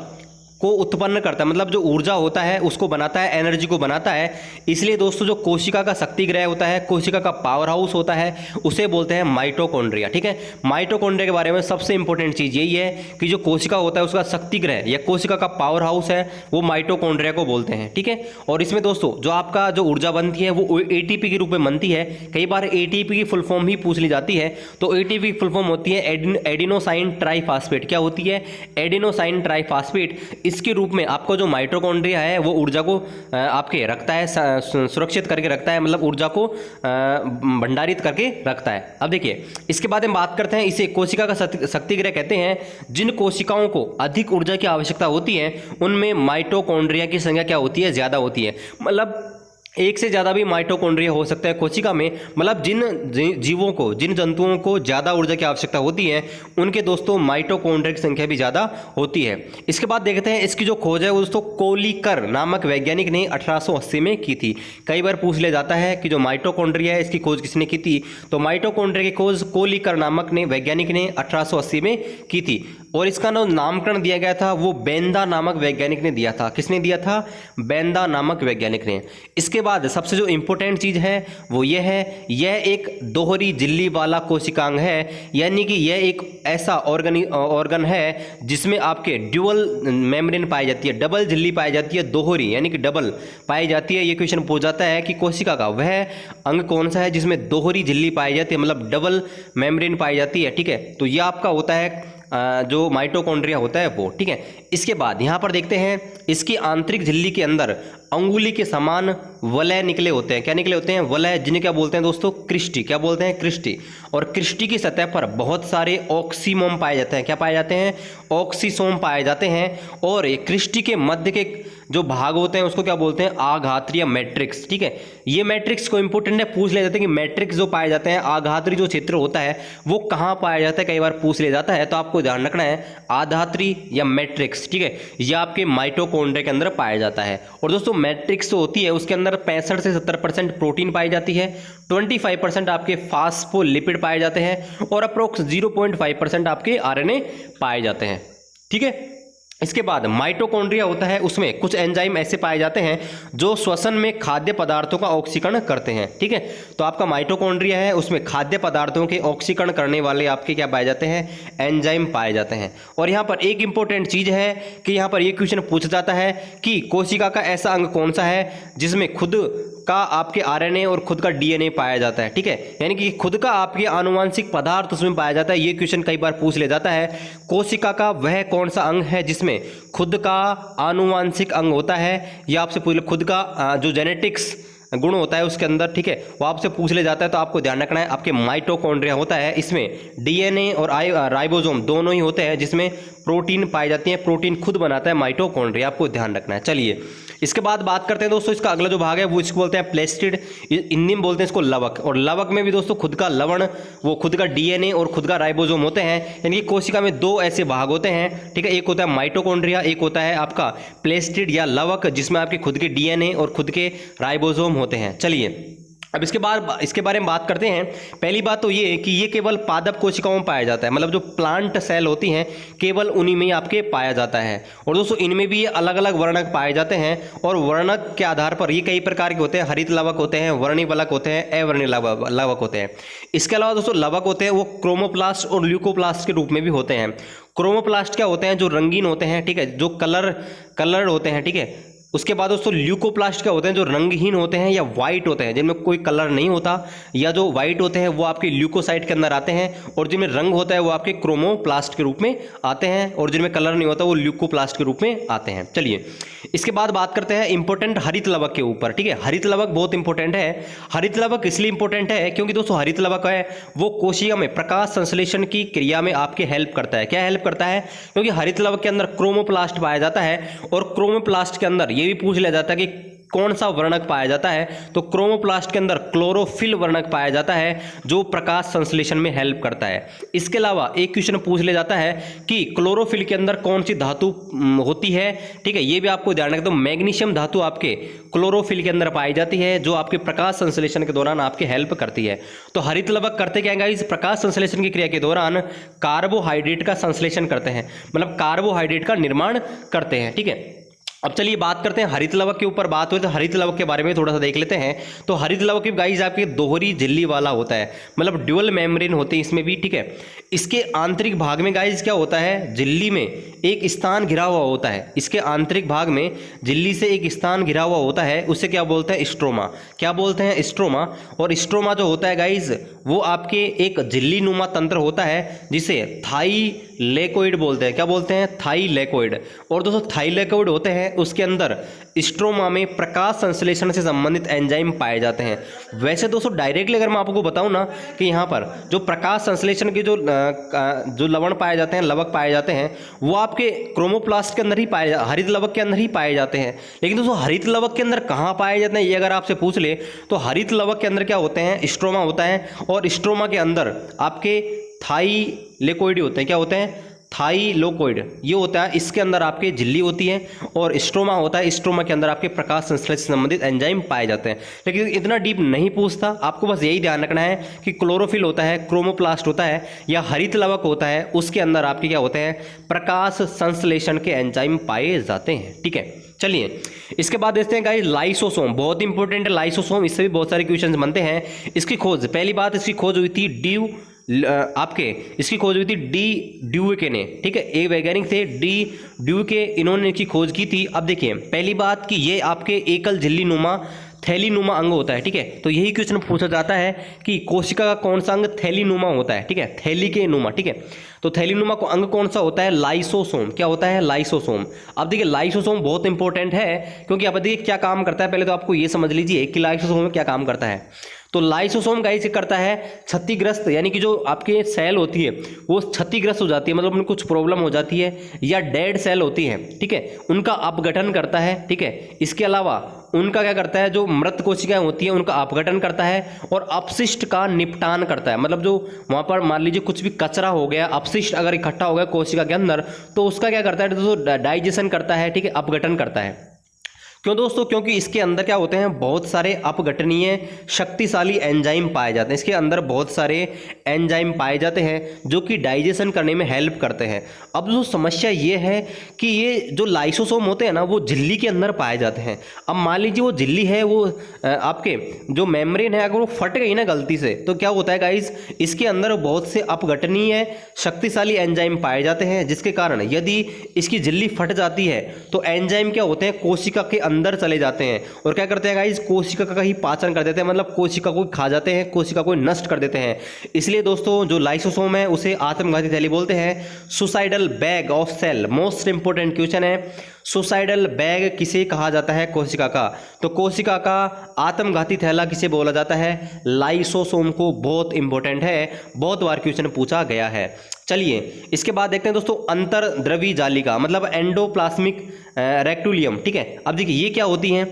को उत्पन्न करता है, मतलब जो ऊर्जा होता है उसको बनाता है, एनर्जी को बनाता है। इसलिए दोस्तों जो कोशिका का शक्ति ग्रह होता है, कोशिका का पावर हाउस होता है, उसे बोलते हैं माइटोकॉन्ड्रिया, ठीक है। माइटोकॉन्ड्रिया के बारे में सबसे इंपॉर्टेंट चीज यही है कि जो कोशिका होता है उसका शक्ति ग्रह या कोशिका का पावर हाउस है वो माइटोकॉन्ड्रिया को बोलते हैं, ठीक है। और इसमें दोस्तों जो आपका जो ऊर्जा बनती है वो एटीपी के रूप में बनती है। कई बार एटीपी की फुल फॉर्म भी पूछ ली जाती है, तो एटीपी की फुल फॉर्म होती है एडिनोसाइन ट्राइफॉस्फेट। क्या होती है, एडिनोसाइन ट्राइफॉस्फेट। इसके रूप में आपको जो माइटोकॉन्ड्रिया है वो ऊर्जा को आपके रखता है, सुरक्षित करके रखता है, मतलब ऊर्जा को भंडारित करके रखता है। अब देखिए इसके बाद हम बात करते हैं, इसे कोशिका का शक्ति ग्रह कहते हैं। जिन कोशिकाओं को अधिक ऊर्जा की आवश्यकता होती है उनमें माइटोकॉन्ड्रिया की संख्या क्या होती है, ज्यादा होती है। मतलब एक से ज़्यादा भी माइटोकॉन्ड्रिया हो सकता है कोशिका में, मतलब जिन जीवों को, जिन जंतुओं को ज़्यादा ऊर्जा की आवश्यकता होती है उनके दोस्तों माइटोकॉन्ड्रिया की संख्या भी ज़्यादा होती है। इसके बाद देखते हैं इसकी जो खोज है वो दोस्तों कोलिकर नामक वैज्ञानिक ने 1880 में की थी। कई बार पूछ लिया जाता है कि जो माइटोकॉन्ड्रिया है इसकी खोज किसने की थी, तो माइटोकॉन्ड्रिया की खोज कोलिकर नामक ने वैज्ञानिक ने 1880 में की थी। और इसका नामकरण दिया गया था वो बेंदा नामक वैज्ञानिक ने दिया था। किसने दिया था? बेंदा नामक वैज्ञानिक ने। इसके बाद सबसे जो इंपॉर्टेंट चीज़ है वो ये है, यह एक दोहरी झिल्ली वाला कोशिकांग है, यानी कि यह एक ऐसा ऑर्गन है जिसमें आपके ड्यूअल मेम्ब्रेन पाई जाती है, डबल झिल्ली पाई जाती है, दोहरी यानी कि डबल पाई जाती है। ये क्वेश्चन पूछ जाता है कि कोशिका का वह अंग कौन सा है जिसमें दोहरी झिल्ली पाई जाती है, मतलब डबल मेम्ब्रेन पाई जाती है। ठीक है, तो यह आपका होता है जो माइटोकॉन्ड्रिया होता है वो। ठीक है, इसके बाद यहाँ पर देखते हैं इसकी आंतरिक झिल्ली के अंदर अंगुली के समान वलय निकले होते हैं। क्या निकले होते हैं? वलय, जिन्हें क्या बोलते हैं दोस्तों? क्रिस्टी। क्या बोलते हैं? क्रिस्टी। और क्रिस्टी की सतह पर बहुत सारे ऑक्सीमोम पाए जाते हैं। क्या पाए जाते हैं? ऑक्सीसोम पाए जाते हैं। और ये क्रिस्टी के मध्य के जो भाग होते हैं उसको क्या बोलते हैं? आघात्री या मैट्रिक्स। ठीक है, ये मैट्रिक्स को इंपोर्टेंट है, पूछ ले जाते हैं कि मैट्रिक्स जो पाए जाते हैं, आघात्री जो क्षेत्र होता है वो कहाँ पाया जाता है, कई बार पूछ ले जाता है, तो आपको ध्यान रखना है आधात्री या मैट्रिक्स। ठीक है, यह आपके माइटोकॉन्ड्रिया के अंदर पाया जाता है। और दोस्तों मैट्रिक्स जो होती है उसके अंदर 65 से 70% प्रोटीन पाई जाती है, 25% आपके फास्फोलिपिड पाए जाते हैं और अप्रोक्स 0.5% आपके आरएनए पाए जाते हैं। ठीक है, इसके बाद माइटोकॉन्ड्रिया होता है, उसमें कुछ एंजाइम ऐसे पाए जाते हैं जो श्वसन में खाद्य पदार्थों का ऑक्सीकरण करते हैं। ठीक है, तो आपका माइटोकॉन्ड्रिया है, उसमें खाद्य पदार्थों के ऑक्सीकरण करने वाले आपके क्या पाए जाते हैं? एंजाइम पाए जाते हैं। और यहाँ पर एक इंपॉर्टेंट चीज है कि यहाँ पर यह क्वेश्चन पूछा जाता है कि कोशिका का ऐसा अंग कौन सा है जिसमें खुद का आपके आरएनए और खुद का डीएनए पाया जाता है। ठीक है, यानी कि खुद का आपके आनुवांशिक पदार्थ उसमें पाया जाता है। ये क्वेश्चन कई बार पूछ ले जाता है, कोशिका का वह कौन सा अंग है जिसमें खुद का आनुवांशिक अंग होता है, या आपसे पूछ ले खुद का जो जेनेटिक्स गुण होता है उसके अंदर। ठीक है, वो आपसे पूछ ले जाता है, तो आपको ध्यान रखना है आपके माइटोकॉन्ड्रिया होता है, इसमें डीएनए और राइबोसोम दोनों ही होते हैं जिसमें प्रोटीन पाई जाती है, प्रोटीन खुद बनाता है माइटोकॉन्ड्रिया, आपको ध्यान रखना है। चलिए इसके बाद बात करते हैं दोस्तों, इसका अगला जो भाग है वो इसको बोलते हैं प्लेस्टिड, हिंदी में बोलते हैं इसको लवक। और लवक में भी दोस्तों खुद का लवण, वो खुद का डीएनए और खुद का राइबोसोम होते हैं। यानी कि कोशिका में दो ऐसे भाग होते हैं। ठीक है, एक होता है माइटोकॉन्ड्रिया, एक होता है आपका प्लेस्टिड या लवक, जिसमें आपके खुद के डीएनए और खुद के राइबोसोम होते हैं। चलिए अब इसके बाद इसके बारे में बात करते हैं। पहली बात तो ये कि ये केवल पादप कोशिकाओं में पाया जाता है, मतलब जो प्लांट सेल होती हैं केवल उन्हीं में ही आपके पाया जाता है। और दोस्तों इनमें भी अलग अलग वर्णक पाए जाते हैं, और वर्णक के आधार पर ये कई प्रकार के होते हैं। हरित लवक होते हैं, वर्णिक लवक होते हैं, अवर्णिक लवक होते हैं। इसके अलावा दोस्तों लवक होते हैं वो क्रोमोप्लास्ट और ल्यूकोप्लास्ट के रूप में भी होते हैं। क्रोमोप्लास्ट क्या होते हैं? जो रंगीन होते हैं। ठीक है, जो कलर होते हैं। ठीक है, उसके बाद दोस्तों ल्यूकोप्लास्ट क्या होते हैं? जो रंगहीन होते हैं या वाइट होते हैं, जिनमें कोई कलर नहीं होता, या जो वाइट होते हैं वो आपके ल्यूकोसाइट के अंदर आते हैं, और जिनमें रंग होता है वो आपके क्रोमोप्लास्ट के रूप में आते हैं, और जिनमें कलर नहीं होता वो ल्यूकोप्लास्ट के रूप में आते हैं। चलिए इसके बाद बात करते हैं इंपॉर्टेंट हरित लवक के ऊपर। ठीक है, हरित लवक बहुत इंपॉर्टेंट है। हरित लवक इसलिए इंपॉर्टेंट है क्योंकि दोस्तों हरित लवक है वो कोशिका में प्रकाश संश्लेषण की क्रिया में आपके हेल्प करता है। क्या हेल्प करता है? क्योंकि हरित लवक के अंदर क्रोमोप्लास्ट पाया जाता है, और क्रोमोप्लास्ट के अंदर ये भी पूछ लिया जाता है कि कौन सा वर्णक पाया जाता है, तो क्रोमोप्लास्ट के अंदर क्लोरोफिल वर्णक पाया जाता है जो प्रकाश संश्लेषण में हेल्प करता है। इसके अलावा एक क्वेश्चन पूछ ले जाता है कि क्लोरोफिल के अंदर कौन सी धातु होती है। ठीक है, ये भी आपको ध्यान रखना, तो मैग्नीशियम धातु आपके क्लोरोफिल के अंदर पाई जाती है जो आपके प्रकाश संश्लेषण के दौरान आपकी हेल्प करती है। तो हरित लवक करते क्या है? इस प्रकाश संश्लेषण की क्रिया के दौरान कार्बोहाइड्रेट का संश्लेषण करते हैं, मतलब कार्बोहाइड्रेट का निर्माण करते हैं। ठीक है, अब चलिए बात करते हैं हरित लवक के ऊपर। बात हुई तो हरित लवक के बारे में थोड़ा सा देख लेते हैं। तो हरित लवक गाइस आपके दोहरी झिल्ली वाला होता है, मतलब ड्यूअल मेम्ब्रेन होते हैं इसमें भी। ठीक है, इसके आंतरिक भाग में गाइस क्या होता है? झिल्ली में एक स्थान घिरा हुआ होता है। इसके आंतरिक भाग में झिल्ली से एक स्थान घिरा हुआ होता है, उसे क्या बोलते हैं? स्ट्रोमा। क्या बोलते हैं? स्ट्रोमा। और स्ट्रोमा जो होता है गाइस वो आपके एक झिल्ली नुमा तंत्र होता है जिसे थाइलेकोइड बोलते हैं। क्या बोलते हैं? थाइलेकोइड। और दोस्तों थाइलेकोइड होते हैं उसके अंदर स्ट्रोमा में प्रकाश संश्लेषण से संबंधित एंजाइम पाए जाते हैं। वैसे दोस्तों डायरेक्टली अगर मैं आपको बताऊं ना कि यहाँ पर जो प्रकाश संश्लेषण के जो लवण पाए जाते हैं, लवक पाए जाते हैं, वो आपके क्रोमोप्लास्ट के अंदर ही पाए हरित लवक के अंदर ही पाए जाते हैं। लेकिन दोस्तों हरित लवक के अंदर कहाँ पाए जाते हैं ये अगर आपसे पूछ ले तो हरित लवक के अंदर क्या होते हैं? स्ट्रोमा होता है, और स्ट्रोमा के अंदर आपके थाइलेकोइड होते हैं। क्या होते हैं? थाइलोकोइड ये होता है, इसके अंदर आपके झिल्ली होती है, और स्ट्रोमा होता है, स्ट्रोमा के अंदर आपके प्रकाश संश्लेषण से संबंधित एंजाइम पाए जाते हैं। लेकिन इतना डीप नहीं पूछता, आपको बस यही ध्यान रखना है कि क्लोरोफिल होता है, क्रोमोप्लास्ट होता है या हरित लवक होता है, उसके अंदर आपके क्या होते हैं, प्रकाश संश्लेषण के एंजाइम पाए जाते हैं। ठीक है, चलिए इसके बाद देखते हैं गाइस लाइसोसोम, बहुत इंपॉर्टेंट है लाइसोसोम, इससे भी बहुत सारे क्वेश्चंस बनते हैं। इसकी खोज, पहली बात इसकी खोज हुई थी इसकी खोज हुई थी डी ड्यूके ने। ठीक है, एक वैज्ञानिक थे डी ड्यूके, इन्होंने इसकी खोज की थी। अब देखिए पहली बात कि ये आपके एकल झिल्ली नुमा थैलीनुमा अंग होता है। ठीक है, तो यही क्वेश्चन पूछा जाता है कि कोशिका का कौन सा अंग थैलीनुमा होता है। ठीक है, थैली के नुमा। ठीक है, तो थैलीनुमा को अंग कौन सा होता है, लाइसोसोम। क्या होता है, लाइसोसोम। अब देखिए लाइसोसोम बहुत इंपॉर्टेंट है, क्योंकि आप देखिए क्या काम करता है, पहले तो आपको ये समझ लीजिए कि लाइसोसोम में क्या काम करता है। तो लाइसोसोम गाइस करता है क्षतिग्रस्त, यानी कि जो आपके सेल होती है वो क्षतिग्रस्त हो जाती है, मतलब उनमें कुछ प्रॉब्लम हो जाती है, या डेड सेल होती है, ठीक है, उनका अपघटन करता है। ठीक है, इसके अलावा उनका क्या करता है, जो मृत कोशिकाएं होती हैं उनका अपघटन करता है, और अपशिष्ट का निपटान करता है। मतलब जो वहाँ पर मान लीजिए कुछ भी कचरा हो गया, अपशिष्ट अगर इकट्ठा हो गया कोशिका के अंदर, तो उसका क्या करता है दोस्तों, डाइजेशन करता है। ठीक है, अपघटन करता है। क्यों दोस्तों, क्योंकि इसके अंदर क्या होते हैं, बहुत सारे अपघटनीय शक्तिशाली एंजाइम पाए जाते हैं। इसके अंदर बहुत सारे एंजाइम पाए जाते हैं जो कि डाइजेशन करने में हेल्प करते हैं। अब जो समस्या ये है कि ये जो लाइसोसोम होते हैं ना, वो झिल्ली के अंदर पाए जाते हैं। अब मान लीजिए वो झिल्ली है, वो आपके जो मेम्ब्रेन है, अगर वो फट गई ना गलती से, तो क्या होता है गाइज, इसके अंदर बहुत से अपघटनीय शक्तिशाली एंजाइम पाए जाते हैं, जिसके कारण यदि इसकी झिल्ली फट जाती है तो एंजाइम क्या होते हैं, कोशिका के अंदर चले जाते हैं और क्या करते हैं गाइस, कोशिका का ही पाचन कर देते हैं, मतलब कोशिका को खा जाते हैं, कोशिका को नष्ट कर देते हैं। इसलिए दोस्तों जो लाइसोसोम है उसे आत्मघाती थैली बोलते हैं, suicidal bag of cell. Most important question है, सुसाइडल बैग किसे कहा जाता है, कोशिका का। तो कोशिका का आत्मघाती थैला किसे बोला जाता है, लाइसोसोम को। बहुत इंपॉर्टेंट है, बहुत बार क्वेश्चन पूछा गया है। चलिए इसके बाद देखते हैं दोस्तों अंतर्द्रवी जालिका, मतलब एंडोप्लाज्मिक रेक्टुलियम। ठीक है, अब देखिए ये क्या होती हैं,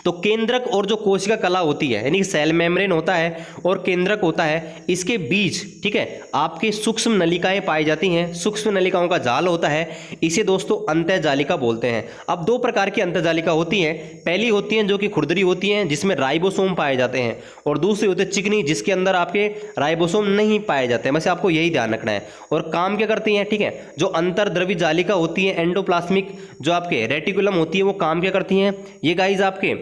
तो केंद्रक और जो कोशिका कला होती है, यानी कि सेल मेम्ब्रेन होता है और केंद्रक होता है, इसके बीच, ठीक है, आपकी सूक्ष्म नलिकाएं पाई जाती हैं, सूक्ष्म नलिकाओं का जाल होता है, इसे दोस्तों अंतःजालिका बोलते हैं। अब दो प्रकार की अंतःजालिका होती हैं, पहली होती हैं जो कि खुरदरी होती हैं जिसमें राइबोसोम पाए जाते हैं, और दूसरी होती है चिकनी जिसके अंदर आपके राइबोसोम नहीं पाए जाते हैं। वैसे आपको यही ध्यान रखना है। और काम क्या करती हैं, ठीक है, जो अंतर्द्रवी जालिका होती है, एंडोप्लाज्मिक जो आपके रेटिकुलम होती है, वो काम क्या करती हैं, ये गाइज आपके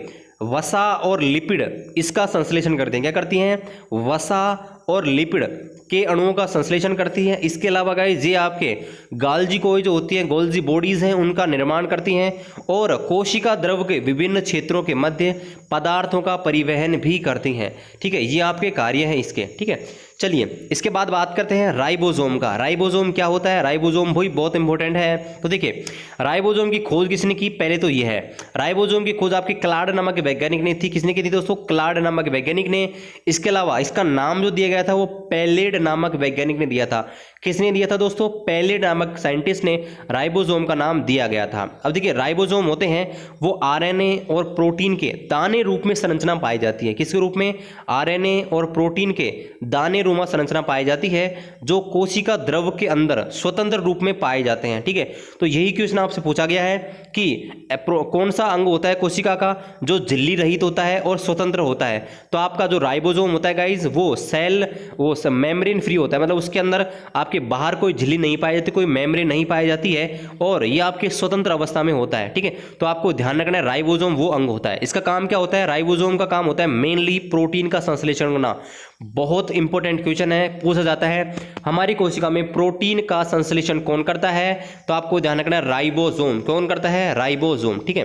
वसा और लिपिड इसका संश्लेषण करते हैं। क्या करती हैं, वसा और लिपिड के अणुओं का संश्लेषण करती है। इसके अलावा गाइस ये आपके गाल्जी कोई जो होती हैं, गोल्जी बॉडीज हैं, उनका निर्माण करती हैं, और कोशिका द्रव के विभिन्न क्षेत्रों के मध्य पदार्थों का परिवहन भी करती हैं। ठीक है, ये आपके कार्य हैं इसके। ठीक है, चलिए इसके बाद बात करते हैं राइबोसोम का। राइबोसोम क्या होता है, राइबोसोम भी बहुत इंपॉर्टेंट है। तो देखिए राइबोसोम की खोज किसने की, पहले तो ये है, राइबोसोम की खोज आपके क्लाड नामक वैज्ञानिक ने थी। किसने की थी दोस्तों, क्लाड नामक वैज्ञानिक ने। इसके अलावा इसका नाम जो दिया गया था वो पेलेड नामक वैज्ञानिक ने दिया था। किसने दिया था दोस्तों, पेलेड नामक साइंटिस्ट ने राइबोसोम का नाम दिया गया था। अब देखिए राइबोसोम होते हैं वो आरएनए और प्रोटीन के दाने रूप में संरचना पाई जाती है। किसके रूप में, आरएनए और प्रोटीन के दाने रूप में संरचना पाई जाती है, जो कोशिका द्रव के अंदर स्वतंत्र रूप में पाए जाते हैं। ठीक है, तो यही क्वेश्चन आपसे पूछा गया है कि कौन सा अंग होता है कोशिका का जो झिल्ली रहित होता है और स्वतंत्र होता है। तो आपका जो राइबोसोम होता है गाइज, वो सेल, वो मेम्ब्रेन फ्री होता है, मतलब उसके अंदर आपके बाहर कोई झिल्ली नहीं पाई जाती, कोई मेम्ब्रेन नहीं पाई जाती है, और ये आपके स्वतंत्र अवस्था में होता है। ठीक है, तो आपको ध्यान रखना है राइबोसोम वो अंग होता है। इसका काम क्या होता है, राइबोसोम का काम होता है मेनली प्रोटीन का संश्लेषण करना। बहुत इंपॉर्टेंट क्वेश्चन है, पूछा जाता है हमारी कोशिका में प्रोटीन का संश्लेषण कौन करता है, तो आपको ध्यान रखना है राइबोसोम। कौन करता है, राइबोसोम। ठीक है,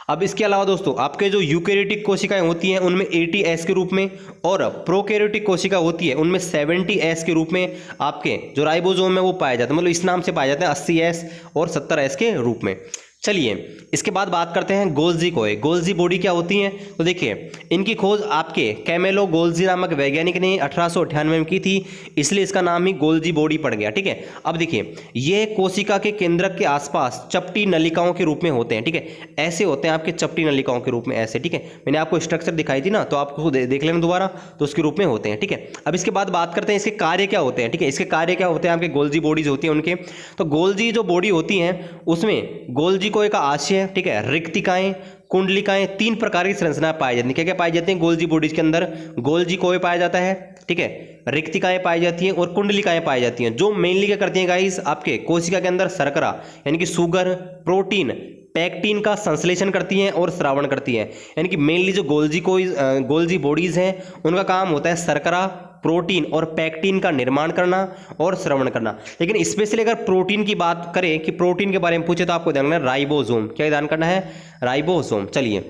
अब इसके अलावा दोस्तों आपके जो यूकैरियोटिक कोशिकाएं होती हैं उनमें 80S के रूप में, और प्रोकैरियोटिक कोशिका होती है उनमें 70S के रूप में आपके जो राइबोसोम है वो पाए जाते हैं, मतलब इस नाम से पाए जाते हैं 80S और 70S के रूप में। चलिए इसके बाद बात करते हैं गोल्जी कोए। गोल्जी बॉडी क्या होती है? तो देखिए इनकी खोज आपके कैमेलो गोल्जी नामक वैज्ञानिक ने 1898 में की थी, इसलिए इसका नाम ही गोल्जी बॉडी पड़ गया। ठीक है, अब देखिए ये कोशिका के केंद्रक के आसपास चपटी नलिकाओं के रूप में होते हैं। ठीक है, ऐसे होते हैं आपके चपटी नलिकाओं के रूप में, ऐसे। ठीक है, मैंने आपको स्ट्रक्चर दिखाई थी ना, तो आपको देख लेना दोबारा, तो उसके रूप में होते हैं। ठीक है, अब इसके बाद बात करते हैं इसके कार्य क्या होते हैं। ठीक है, इसके कार्य क्या होते हैं आपके गोल्जी बॉडीज होती है उनके। तो गोल्जी जो बॉडी होती है उसमें गोल्जी कोए का आशय, ठीक है, रिक्तिकाएं, कुंडलिकाएं, 3 प्रकार की संरचनाएं पाई जाती हैं। क्या क्या पाई जाती हैं गोल्जी बॉडीज के अंदर? गोल्जी कोए पाया जाता है, ठीक है, रिक्तिकाएं पाई जाती हैं और कुंडलिकाएं पाई जाती हैं, जो मेनली क्या करती हैं गाइस आपके कोशिका के अंदर शर्करा यानी कि शुगर, प्रोटीन, पैक्टिन का संश्लेषण करती हैं और श्रावण करती हैं। यानी कि मेनली जो गोल्जी बॉडीज हैं उनका काम होता है शर्करा, प्रोटीन और पैक्टिन का निर्माण करना और श्रवण करना। लेकिन स्पेशली अगर प्रोटीन की बात करें कि प्रोटीन के बारे में पूछे तो आपको ध्यान रखना है राइबोसोम। क्या ध्यान करना है? राइबोसोम। चलिए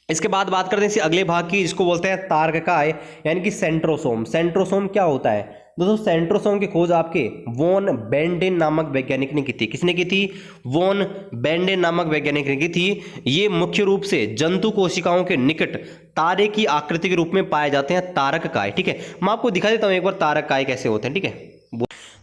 इसके बाद बात करते हैं इसी अगले भाग की, जिसको बोलते हैं तारककाय यानी कि सेंट्रोसोम। सेंट्रोसोम क्या होता है दोस्तों? सेंट्रोसोम की खोज आपके वॉन बेंडेन नामक वैज्ञानिक ने की थी। किसने की थी? वॉन बेंडेन नामक वैज्ञानिक ने की थी। ये मुख्य रूप से जंतु कोशिकाओं के निकट तारे की आकृति के रूप में पाए जाते हैं तारककाय। ठीक है, मैं आपको दिखा देता हूं एक बार तारककाय कैसे होते हैं। ठीक है,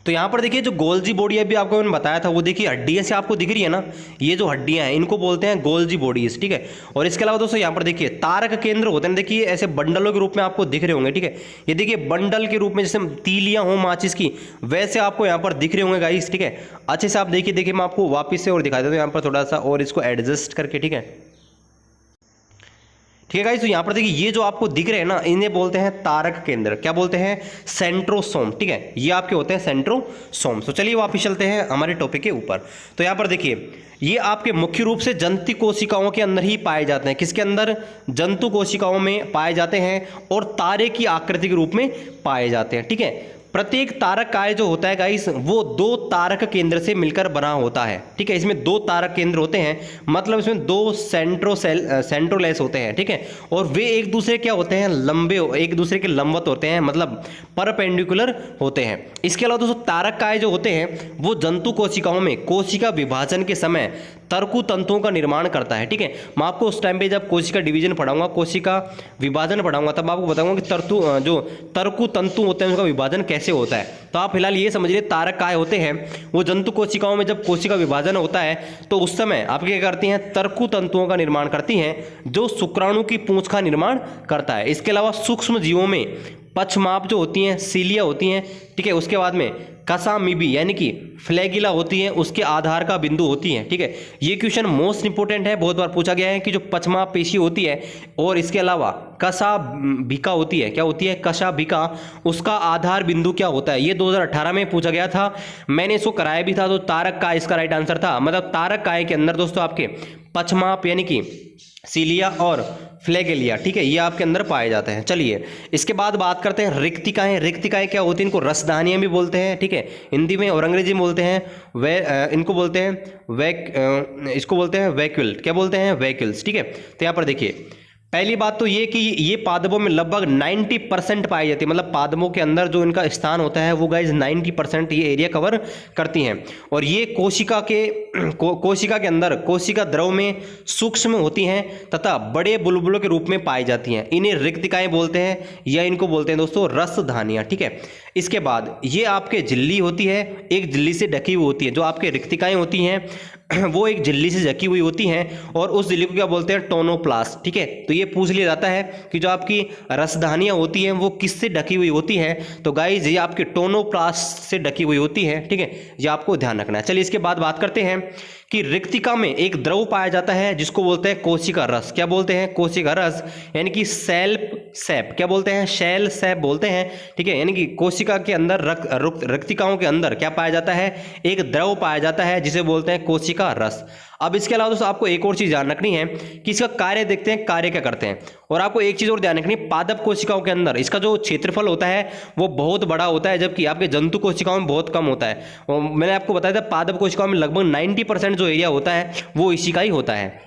तो यहाँ पर देखिए जो गोल्जी बॉडी अभी आपको मैंने बताया था, वो देखिए हड्डियां से आपको दिख रही है ना, ये जो हड्डियां हैं इनको बोलते हैं गोल्जी बॉडीज। ठीक है, और इसके अलावा दोस्तों यहाँ पर देखिए तारक केंद्र होते हैं, देखिए ऐसे बंडलों के रूप में आपको दिख रहे होंगे। ठीक है, ये देखिए बंडल के रूप में, जैसे तीलियां हो माचिस की, वैसे आपको यहाँ पर दिख रहे होंगे गाइस। ठीक है, अच्छे से आप देखिए मैं आपको वापिस से और दिखा देता हूँ यहाँ पर थोड़ा सा, और इसको एडजस्ट करके। ठीक है, ठीक है गाइस, तो यहाँ पर देखिए ये जो आपको दिख रहे हैं ना, इन्हें बोलते हैं तारक केंद्र। क्या बोलते हैं? सेंट्रोसोम। ठीक है, ये आपके होते हैं सेंट्रोसोम। तो चलिए वापस चलते हैं हमारे टॉपिक के ऊपर। तो यहाँ पर देखिए ये आपके मुख्य रूप से जंतु कोशिकाओं के अंदर ही पाए जाते हैं। किसके अंदर? जंतु कोशिकाओं में पाए जाते हैं और तारे की आकृति के रूप में पाए जाते हैं। ठीक है, प्रत्येक तारककाय जो होता है गाइस वो 2 तारक केंद्र से मिलकर बना होता है। ठीक है, इसमें 2 तारक केंद्र होते हैं, मतलब इसमें 2 सेंट्रोलेस होते हैं। ठीक है, और वे एक दूसरे क्या होते हैं? लंबे, एक दूसरे के लंबवत होते हैं, मतलब परपेंडिकुलर होते हैं। इसके अलावा दोस्तों तारककाय जो होते हैं वो जंतु कोशिकाओं में कोशिका विभाजन के समय तर्कु तंतुओं का निर्माण करता है। ठीक है, मैं आपको उस टाइम पे जब कोशिका डिवीजन पढ़ाऊंगा, कोशिका विभाजन पढ़ाऊंगा, तब आपको बताऊंगा कि जो तर्कु तंतु होते हैं उनका विभाजन कैसे होता है। तो आप फिलहाल ये समझिए तारककाय होते हैं वो जंतु कोशिकाओं में जब कोशिका विभाजन होता है तो उस समय आप क्या करती हैं? तर्कु तंतुओं का निर्माण करती हैं, जो शुक्राणु की पूंछ का निर्माण करता है। इसके अलावा सूक्ष्म जीवों में पक्षमाप जो होती हैं, सीलिया होती हैं। ठीक है, उसके बाद में कसामीबी यानी कि फ्लैगिला होती है, उसके आधार का बिंदु होती है। ठीक है, ये क्वेश्चन मोस्ट इंपोर्टेंट है, बहुत बार पूछा गया है कि जो पक्षमाप पेशी होती है और इसके अलावा कशाभिका होती है, क्या होती है? कशाभिका, उसका आधार बिंदु क्या होता है? ये 2018 में पूछा गया था, मैंने इसको कराया भी था। तो तारककाय इसका राइट आंसर था। मतलब तारककाय के अंदर दोस्तों आपके पक्षमाप यानी कि सीलिया और फ्लैगेलिया, ठीक है, ये आपके अंदर पाए जाते हैं। चलिए इसके बाद बात करते हैं रिक्तिकाएं। रिक्तिकाएं क्या होती हैं? इनको रसदानियां भी बोलते हैं। ठीक है, हिंदी में और अंग्रेजी में बोलते हैं इनको बोलते हैं इसको बोलते हैं वैक्यूल। क्या बोलते हैं? वैक्यूल्स। ठीक है, तो यहाँ पर देखिए पहली बात तो ये कि ये पादपों में लगभग 90% पाई जाती है, मतलब पादपों के अंदर जो इनका स्थान होता है वो गाइज 90% ये एरिया कवर करती हैं। और ये कोशिका के अंदर कोशिका द्रव में सूक्ष्म होती हैं तथा बड़े बुलबुलों के रूप में पाई जाती हैं। इन्हें रिक्तिकाएं बोलते हैं या इनको बोलते हैं दोस्तों रसधानियां। ठीक है, इसके बाद ये आपके झिल्ली होती है, एक झिल्ली से ढकी हुई होती है। जो आपके रिक्तिकाएं होती हैं वो एक झिल्ली से ढकी हुई होती हैं और उस झिल्ली को क्या बोलते हैं? टोनोप्लास्ट। ठीक है, तो ये पूछ लिया जाता है कि जो आपकी रसधानियां होती हैं वो किससे ढकी हुई होती है? तो गाइज ये आपके टोनोप्लास्ट से ढकी हुई होती है। ठीक है, ये आपको ध्यान रखना है। चलिए इसके बाद बात करते हैं कि रिक्तिका में एक द्रव पाया जाता है जिसको बोलते हैं कोशिका रस। क्या बोलते हैं? कोशिका रस, यानी कि सेल सैप। क्या बोलते हैं? शेल सैप बोलते हैं। ठीक है, यानी कि कोशिका के अंदर रिक्तिकाओं के अंदर क्या पाया जाता है? एक द्रव पाया जाता है जिसे बोलते हैं कोशिका रस। अब इसके अलावा दोस्तों आपको एक और चीज ध्यान रखनी है कि इसका कार्य देखते हैं, कार्य क्या करते हैं। और आपको एक चीज और ध्यान रखनी है, पादप कोशिकाओं के अंदर इसका जो क्षेत्रफल होता है वो बहुत बड़ा होता है, जबकि आपके जंतु कोशिकाओं में बहुत कम होता है। और मैंने आपको बताया था पादप कोशिकाओं में लगभग 90% जो एरिया होता है वो इसी का ही होता है।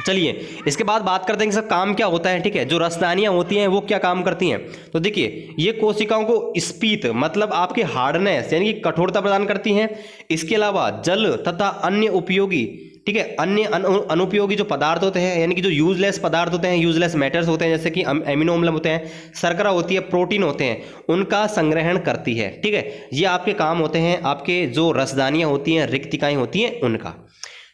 चलिए इसके बाद बात करते हैं कि इसका काम क्या होता है। ठीक है, जो रसदानियां होती हैं वो क्या काम करती हैं? तो देखिए ये कोशिकाओं को स्पीत मतलब आपके हार्डनेस यानी कि कठोरता प्रदान करती हैं। इसके अलावा जल तथा अन्य उपयोगी ठीक है, अन्य अनुपयोगी जो पदार्थ होते हैं, यानी कि जो यूजलेस पदार्थ होते हैं, यूजलेस मैटर्स होते हैं, जैसे कि एमिनो अम्ल होते हैं, शर्करा होती है, प्रोटीन होते हैं, उनका संग्रहण करती है। ठीक है, ये आपके काम होते हैं, आपके जो रसदानियां होती हैं, रिक्तिकाएं होती हैं, उनका।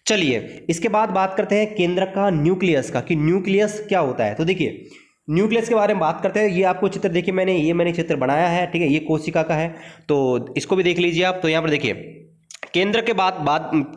चलिए इसके बाद बात करते हैं केंद्रक का, न्यूक्लियस का, कि न्यूक्लियस क्या होता है। तो देखिए न्यूक्लियस के बारे में बात करते हैं। ये आपको चित्र देखिए, मैंने चित्र बनाया है, ठीक है, ये कोशिका का है, तो इसको भी देख लीजिए आप। तो यहाँ पर देखिए केंद्र के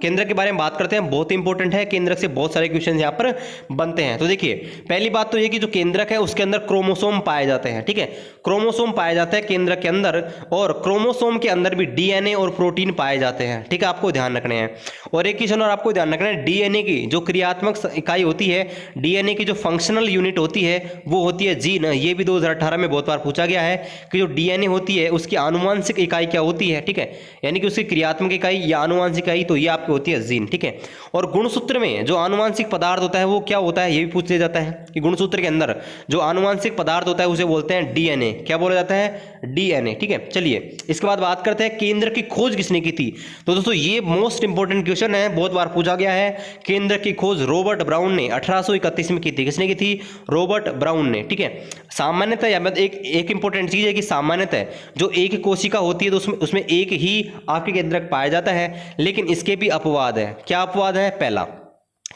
केंद्र के बारे में बात करते हैं, बहुत इंपॉर्टेंट है। केंद्रक से बहुत सारे क्वेश्चन यहाँ पर बनते हैं। तो देखिए पहली बात तो ये कि जो केंद्रक है उसके अंदर क्रोमोसोम पाए जाते हैं। ठीक है, क्रोमोसोम पाए जाते हैं केंद्रक के अंदर, और क्रोमोसोम के अंदर भी डीएनए और प्रोटीन पाए जाते हैं। ठीक है, आपको ध्यान रखने हैं। और एक क्वेश्चन और आपको ध्यान रखना है, डीएनए की जो क्रियात्मक इकाई होती है, डीएनए की जो फंक्शनल यूनिट होती है वो होती है जीन। ये भी 2018 में बहुत बार पूछा गया है कि जो डीएनए होती है उसकी आनुवंशिक इकाई क्या होती है। ठीक है, यानी कि उसकी क्रियात्मक इकाई या आनुवंशिक इकाई, तो ये आपकी होती है जीन। ठीक है, और गुणसूत्र में जो आनुवंशिक पदार्थ होता है वो क्या होता है, ये भी पूछ लिया जाता है कि गुणसूत्र के अंदर जो आनुवंशिक पदार्थ होता है उसे बोलते हैं डीएनए। क्या बोला जाता है, डीएनए। ठीक है, चलिए इसके बाद बात करते हैं केंद्र की खोज किसने की थी। तो दोस्तों ये मोस्ट इंपोर्टेंट क्वेश्चन है, बहुत बार पूछा गया है। केंद्र की खोज रॉबर्ट ब्राउन ने 1831 में की थी। किसने की थी, रॉबर्ट ब्राउन ने। ठीक है, सामान्यतः एक इंपॉर्टेंट चीज है कि सामान्यतः जो एक कोशिका होती है तो उसमें एक ही आपके केंद्रक पाया जाता है, लेकिन इसके भी अपवाद है। क्या अपवाद है, पहला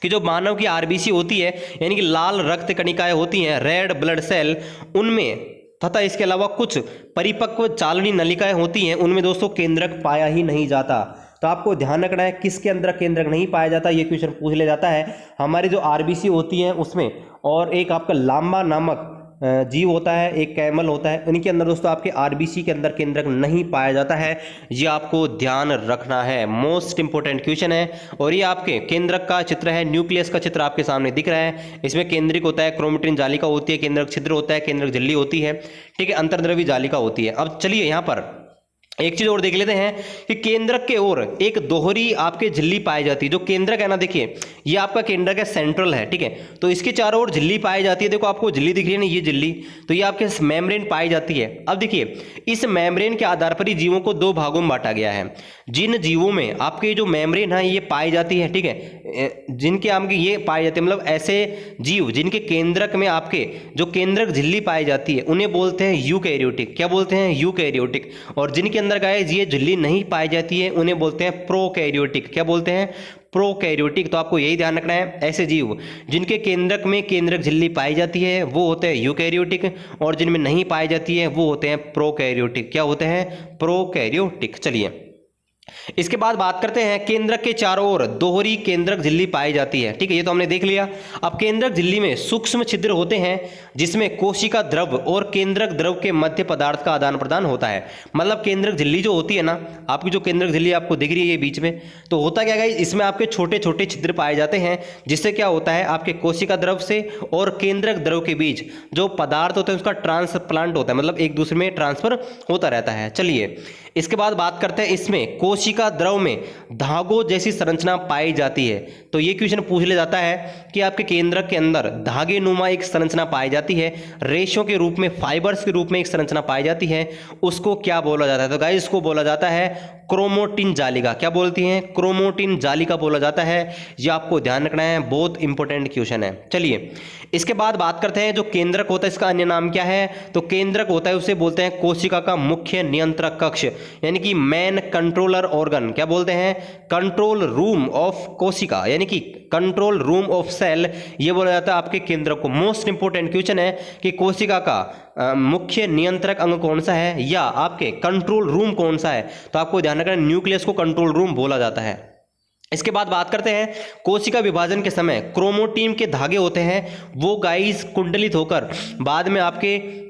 कि जो मानव की आरबीसी होती है, यानी कि लाल रक्त कणिकाएं होती हैं, रेड ब्लड सेल, उनमें तथा इसके अलावा कुछ परिपक्व चालनी नलिकाएं होती हैं, उनमें दोस्तों केंद्रक पाया ही नहीं जाता। तो आपको ध्यान रखना है किसके अंदर केंद्रक नहीं पाया जाता, ये क्वेश्चन पूछ लिया जाता है। हमारी जो आरबीसी होती है उसमें, और एक आपका लामा नामक जीव होता है, एक कैमल होता है, इनके अंदर दोस्तों आपके आरबीसी के अंदर केंद्रक नहीं पाया जाता है। ये आपको ध्यान रखना है, मोस्ट इंपोर्टेंट क्वेश्चन है। और ये आपके केंद्रक का चित्र है, न्यूक्लियस का चित्र आपके सामने दिख रहा है। इसमें केंद्रिक होता है, क्रोमेटिन जालिका होती है, केंद्रक छिद्र होता है, केंद्रक झिल्ली होती है। ठीक है, अंतर्द्रव्य जालिका होती है। अब चलिए यहाँ पर एक चीज और देख लेते हैं कि केंद्रक के ओर एक दोहरी आपके झिल्ली पाई जाती है। जो केंद्रक है ना, देखिए ये आपका केंद्रक है, सेंट्रल है। ठीक है, तो इसके चारों ओर झिल्ली पाई जाती है। देखो आपको झिल्ली दिख रही है ना, ये झिल्ली, तो ये आपके मेम्ब्रेन पाई जाती है। अब देखिए इस मेम्ब्रेन के आधार पर ही जीवों को दो भागों में बांटा गया है। जिन जीवों में आपके जो मेम्ब्रेन है ये पाई जाती है, ठीक है, जिनके आपके ये पाई जाती है, मतलब ऐसे जीव जिनके केंद्रक में आपके जो केंद्रक झिल्ली पाई जाती है उन्हें बोलते हैं यूकैरियोटिक। क्या बोलते हैं, यूकैरियोटिक। और जिनके अंदर गाइस ये झिल्ली नहीं पाई जाती है उन्हें बोलते हैं प्रोकैरियोटिक। क्या बोलते हैं, प्रोकैरियोटिक। तो आपको यही ध्यान रखना है, ऐसे जीव जिनके केंद्रक में केंद्रक झिल्ली पाई जाती है वो होते हैं यूकैरियोटिक, और जिनमें नहीं पाई जाती है वो होते हैं प्रोकैरियोटिक। क्या होते हैं, प्रोकैरियोटिक। चलिए इसके बाद बात करते हैं, केंद्रक के चारों ओर दोहरी केंद्रक झिल्ली पाई जाती है। ठीक है, ये तो हमने देख लिया। अब केंद्रक झिल्ली में सूक्ष्म छिद्र होते हैं जिसमें कोशिका द्रव और केंद्रक द्रव के मध्य पदार्थ का आदान प्रदान होता है। मतलब केंद्रक झिल्ली जो होती है ना, आपकी जो केंद्रक झिल्ली आपको दिख रही है ये बीच में, तो होता क्या है, इसमें आपके छोटे छोटे छिद्र पाए जाते हैं, जिससे क्या होता है आपके कोशिका द्रव से और केंद्रक द्रव के बीच जो पदार्थ होते हैं उसका ट्रांसप्लांट होता है, मतलब एक दूसरे में ट्रांसफर होता रहता है। चलिए इसके बाद बात करते हैं, इसमें कोशिका द्रव में धागों जैसी संरचना पाई जाती है। तो ये क्वेश्चन पूछ लिया जाता है कि आपके केंद्रक के अंदर धागे नुमा एक संरचना पाई जाती है, रेशों के रूप में, फाइबर्स के रूप में एक संरचना पाई जाती है, उसको क्या बोला जाता है। तो गाइस इसको बोला जाता है क्रोमोटिन जालिका। क्या बोलती हैं, क्रोमोटिन जालिका बोला जाता है। ये आपको ध्यान रखना है, बहुत इंपॉर्टेंट क्वेश्चन है। चलिए इसके बाद बात करते हैं, जो केंद्रक होता है इसका अन्य नाम क्या है। तो केंद्रक होता है उसे बोलते हैं कोशिका का मुख्य नियंत्रक कक्ष, यानी कि मेन कंट्रोलर ऑर्गन। क्या बोलते हैं, कंट्रोल रूम ऑफ कोशिका, यानी कि कंट्रोल रूम ऑफ सेल, ये बोला जाता है आपके केंद्रक को। मोस्ट इंपोर्टेंट क्वेश्चन है कि कोशिका का मुख्य नियंत्रक अंग कौन सा है या आपके कंट्रोल रूम कौन सा है। तो आपको ध्यान रखना, न्यूक्लियस को कंट्रोल रूम बोला जाता है। इसके बाद बात करते हैं, कोशिका विभाजन के समय क्रोमोटिन के धागे होते हैं, वो गाइस कुंडलित होकर बाद में आपके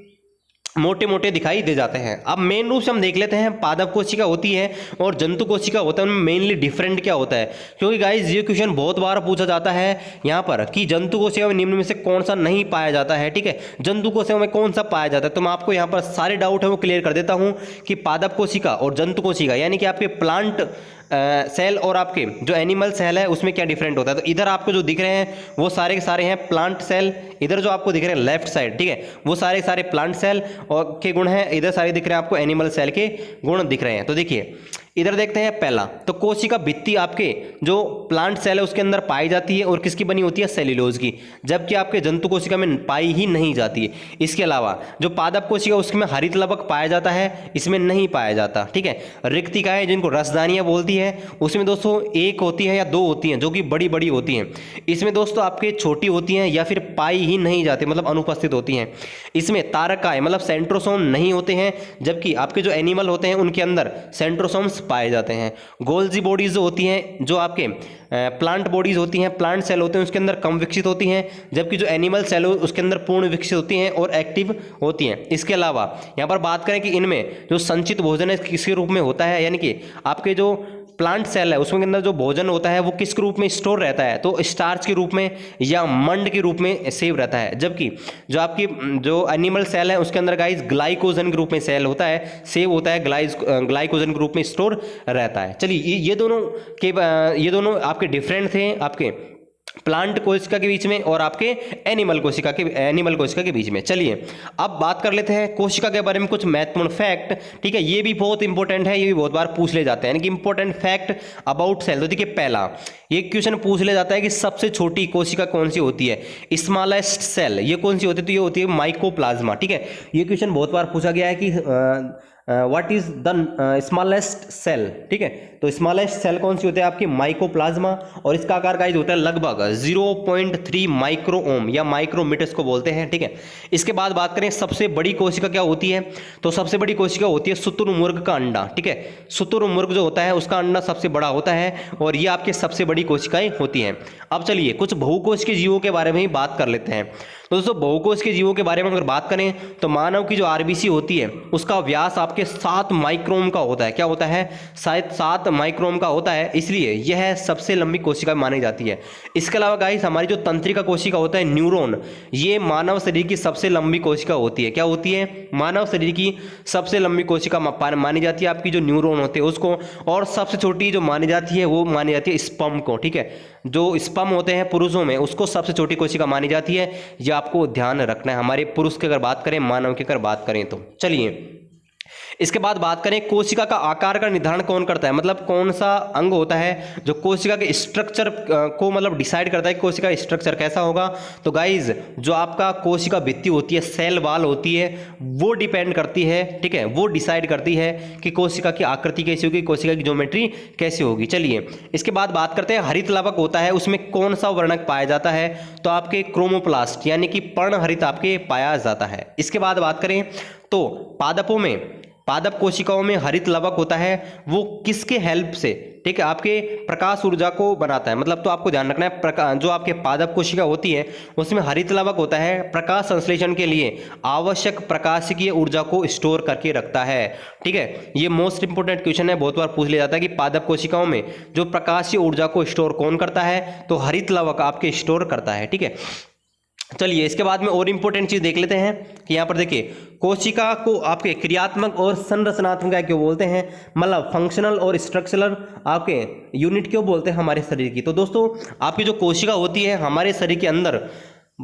मोटे मोटे दिखाई दे जाते हैं। अब मेन रूप से हम देख लेते हैं, पादप कोशिका होती है और जंतु कोशिका होता है, उनमें मेनली डिफरेंट क्या होता है, क्योंकि गाइस ये क्वेश्चन बहुत बार पूछा जाता है यहाँ पर कि जंतु कोशिका में निम्न में से कौन सा नहीं पाया जाता है। ठीक है, जंतु कोशिका में कौन सा पाया जाता है। तो मैं आपको यहाँ पर सारे डाउट है वो क्लियर कर देता हूँ कि पादप कोशिका और जंतु कोशिका, यानी कि आपके प्लांट सेल और आपके जो एनिमल सेल है उसमें क्या डिफरेंट होता है। तो इधर आपको जो दिख रहे हैं वो सारे के सारे हैं प्लांट सेल, इधर जो आपको दिख रहे हैं लेफ्ट साइड, ठीक है, वो सारे प्लांट सेल और के गुण हैं, इधर सारे दिख रहे हैं आपको एनिमल सेल के गुण दिख रहे हैं। तो देखिए इधर देखते हैं पहला, तो कोशिका भित्ति आपके जो प्लांट सेल है उसके अंदर पाई जाती है और किसकी बनी होती है, सेल्यूलोज की, जबकि आपके जंतु कोशिका में पाई ही नहीं जाती है। इसके अलावा जो पादप कोशिका उसमें हरित लवक पाया जाता है, इसमें नहीं पाया जाता। ठीक है, रिक्तिकाएं जिनको रसदानियां बोलती है उसमें दोस्तों एक होती है या दो होती हैं जो कि बड़ी बड़ी होती हैं। इसमें दोस्तों आपके छोटी होती हैं या फिर पाई ही नहीं जाती, मतलब अनुपस्थित होती हैं। इसमें तारकाएं मतलब सेंट्रोसोम नहीं होते हैं, जबकि आपके जो एनिमल होते हैं उनके अंदर सेंट्रोसोम्स पाए जाते हैं। गोल्जी बॉडीज जो होती हैं, जो आपके प्लांट बॉडीज होती हैं, प्लांट सेल होते हैं उसके अंदर कम विकसित होती हैं, जबकि जो एनिमल सेल हो उसके अंदर पूर्ण विकसित होती हैं और एक्टिव होती हैं। इसके अलावा यहाँ पर बात करें कि इनमें जो संचित भोजन है किसके रूप में होता है, यानी कि आपके जो प्लांट सेल है उसके अंदर जो भोजन होता है वो किस रूप में स्टोर रहता है, तो स्टार्च के रूप में या मंड के रूप में सेव रहता है। जबकि जो आपकी जो एनिमल सेल है उसके अंदर गाइस ग्लाइकोजन के रूप में सेल होता है, सेव होता है, ग्लाइकोजन के रूप में स्टोर रहता है। चलिए ये दोनों आपके डिफरेंट थे आपके प्लांट कोशिका के बीच में और आपके एनिमल कोशिका के बीच में। चलिए अब बात कर लेते हैं कोशिका के बारे में कुछ महत्वपूर्ण फैक्ट। ठीक है, ये भी बहुत इंपॉर्टेंट है, ये भी बहुत बार पूछ ले जाते हैं, यानी कि इंपॉर्टेंट फैक्ट अबाउट सेल। तो देखिए पहला ये क्वेश्चन पूछ ले जाता है कि सबसे छोटी कोशिका कौन सी होती है, स्मॉलेस्ट सेल, ये कौन सी होती है, तो ये होती है माइकोप्लाज्मा। ठीक है, ये क्वेश्चन बहुत बार पूछा गया है कि what is the smallest cell. ठीक है, तो स्मॉलेस्ट सेल कौन सी होती है आपकी, माइकोप्लाज्मा, और इसका आकार गाइस होता है लगभग 0.3 माइक्रोओम या माइक्रोमीटर्स को बोलते हैं। ठीक है, इसके बाद बात करें सबसे बड़ी कोशिका क्या होती है, तो सबसे बड़ी कोशिका होती है शुतुरमुर्ग का अंडा। ठीक है, शुतुरमुर्ग जो होता है उसका अंडा सबसे बड़ा होता है और ये आपके सबसे बड़ी कोशिकाएं होती हैं। अब चलिए कुछ बहुकोशिकीय जीवों के बारे में ही बात कर लेते हैं। तो दोस्तों बहुकोशिकीय जीवों के बारे में अगर बात करें तो मानव की जो आरबीसी होती है उसका व्यास आपके 7 माइक्रोन का होता है। क्या होता है, शायद 7 माइक्रोन का होता है, इसलिए यह सबसे लंबी कोशिका मानी जाती है। इसके अलावा गाइस हमारी जो तंत्रिका कोशिका होता है न्यूरॉन, ये मानव शरीर की सबसे लंबी कोशिका होती है। क्या होती है, मानव शरीर की सबसे लंबी कोशिका मानी जाती है आपकी जो न्यूरॉन होते हैं उसको, और सबसे छोटी जो मानी जाती है वो मानी जाती है स्पर्म को। ठीक है, जो स्पर्म होते हैं पुरुषों में उसको सबसे छोटी कोशिका मानी जाती है, यह आपको ध्यान रखना है। हमारे पुरुष की अगर बात करें, मानव की अगर बात करें तो चलिए इसके बाद बात करें कोशिका का आकार का निर्धारण कौन करता है, मतलब कौन सा अंग होता है जो कोशिका के स्ट्रक्चर को मतलब डिसाइड करता है कि कोशिका का स्ट्रक्चर कैसा होगा। तो गाइज जो आपका कोशिका भित्ति होती है, सेल वॉल होती है, वो डिपेंड करती है, ठीक है, वो डिसाइड करती है कि कोशिका की आकृति कैसी होगी, कोशिका की ज्योमेट्री कैसी होगी। चलिए इसके बाद बात करते हैं हरित लवक होता है, उसमें कौन सा वर्णक पाया जाता है, तो आपके क्रोमोप्लास्ट यानी कि पर्णहरित आपके पाया जाता है। इसके बाद बात करें तो पादपों में, पादप कोशिकाओं में हरित लवक होता है, वो किसके हेल्प से, ठीक है, आपके प्रकाश ऊर्जा को बनाता है। मतलब तो आपको ध्यान रखना है जो आपके पादप कोशिका होती है उसमें हरित लवक होता है, प्रकाश संश्लेषण के लिए आवश्यक प्रकाशिकीय ऊर्जा को स्टोर करके रखता है। ठीक है, ये मोस्ट इंपोर्टेंट क्वेश्चन है, बहुत बार पूछ लिया जाता है कि पादप कोशिकाओं में जो प्रकाशीय ऊर्जा को स्टोर कौन करता है, तो हरित लवक आपके स्टोर करता है। ठीक है, चलिए इसके बाद में और इंपॉर्टेंट चीज देख लेते हैं कि यहाँ पर देखिए कोशिका को आपके क्रियात्मक और संरचनात्मक क्यों बोलते हैं, मतलब फंक्शनल और स्ट्रक्चरल आपके यूनिट क्यों बोलते हैं हमारे शरीर की। तो दोस्तों आपकी जो कोशिका होती है हमारे शरीर के अंदर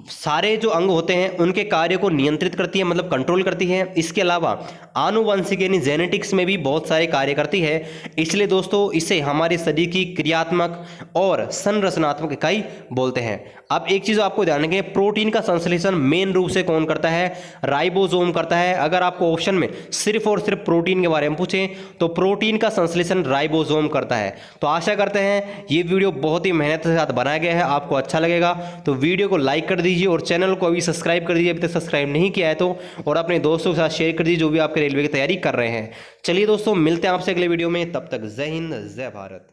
सारे जो अंग होते हैं उनके कार्य को नियंत्रित करती है, मतलब कंट्रोल करती है। इसके अलावा आनुवंशिक यानी जेनेटिक्स में भी बहुत सारे कार्य करती है, इसलिए दोस्तों इसे हमारे शरीर की क्रियात्मक और संरचनात्मक इकाई बोलते हैं। अब एक चीज आपको ध्यान रखें, प्रोटीन का संश्लेषण मेन रूप से कौन करता है, राइबोसोम करता है। अगर आपको ऑप्शन में सिर्फ और सिर्फ प्रोटीन के बारे में पूछें तो प्रोटीन का संश्लेषण राइबोसोम करता है। तो आशा करते हैं ये वीडियो बहुत ही मेहनत के साथ बनाया गया है, आपको अच्छा लगेगा। तो वीडियो को लाइक कर दीजिए और चैनल को अभी सब्सक्राइब कर दीजिए, अभी तक सब्सक्राइब नहीं किया है तो, और अपने दोस्तों के साथ शेयर कर दीजिए जो भी आपके रेलवे की तैयारी कर रहे हैं। चलिए दोस्तों मिलते हैं आपसे अगले वीडियो में, तब तक जय हिंद जय भारत।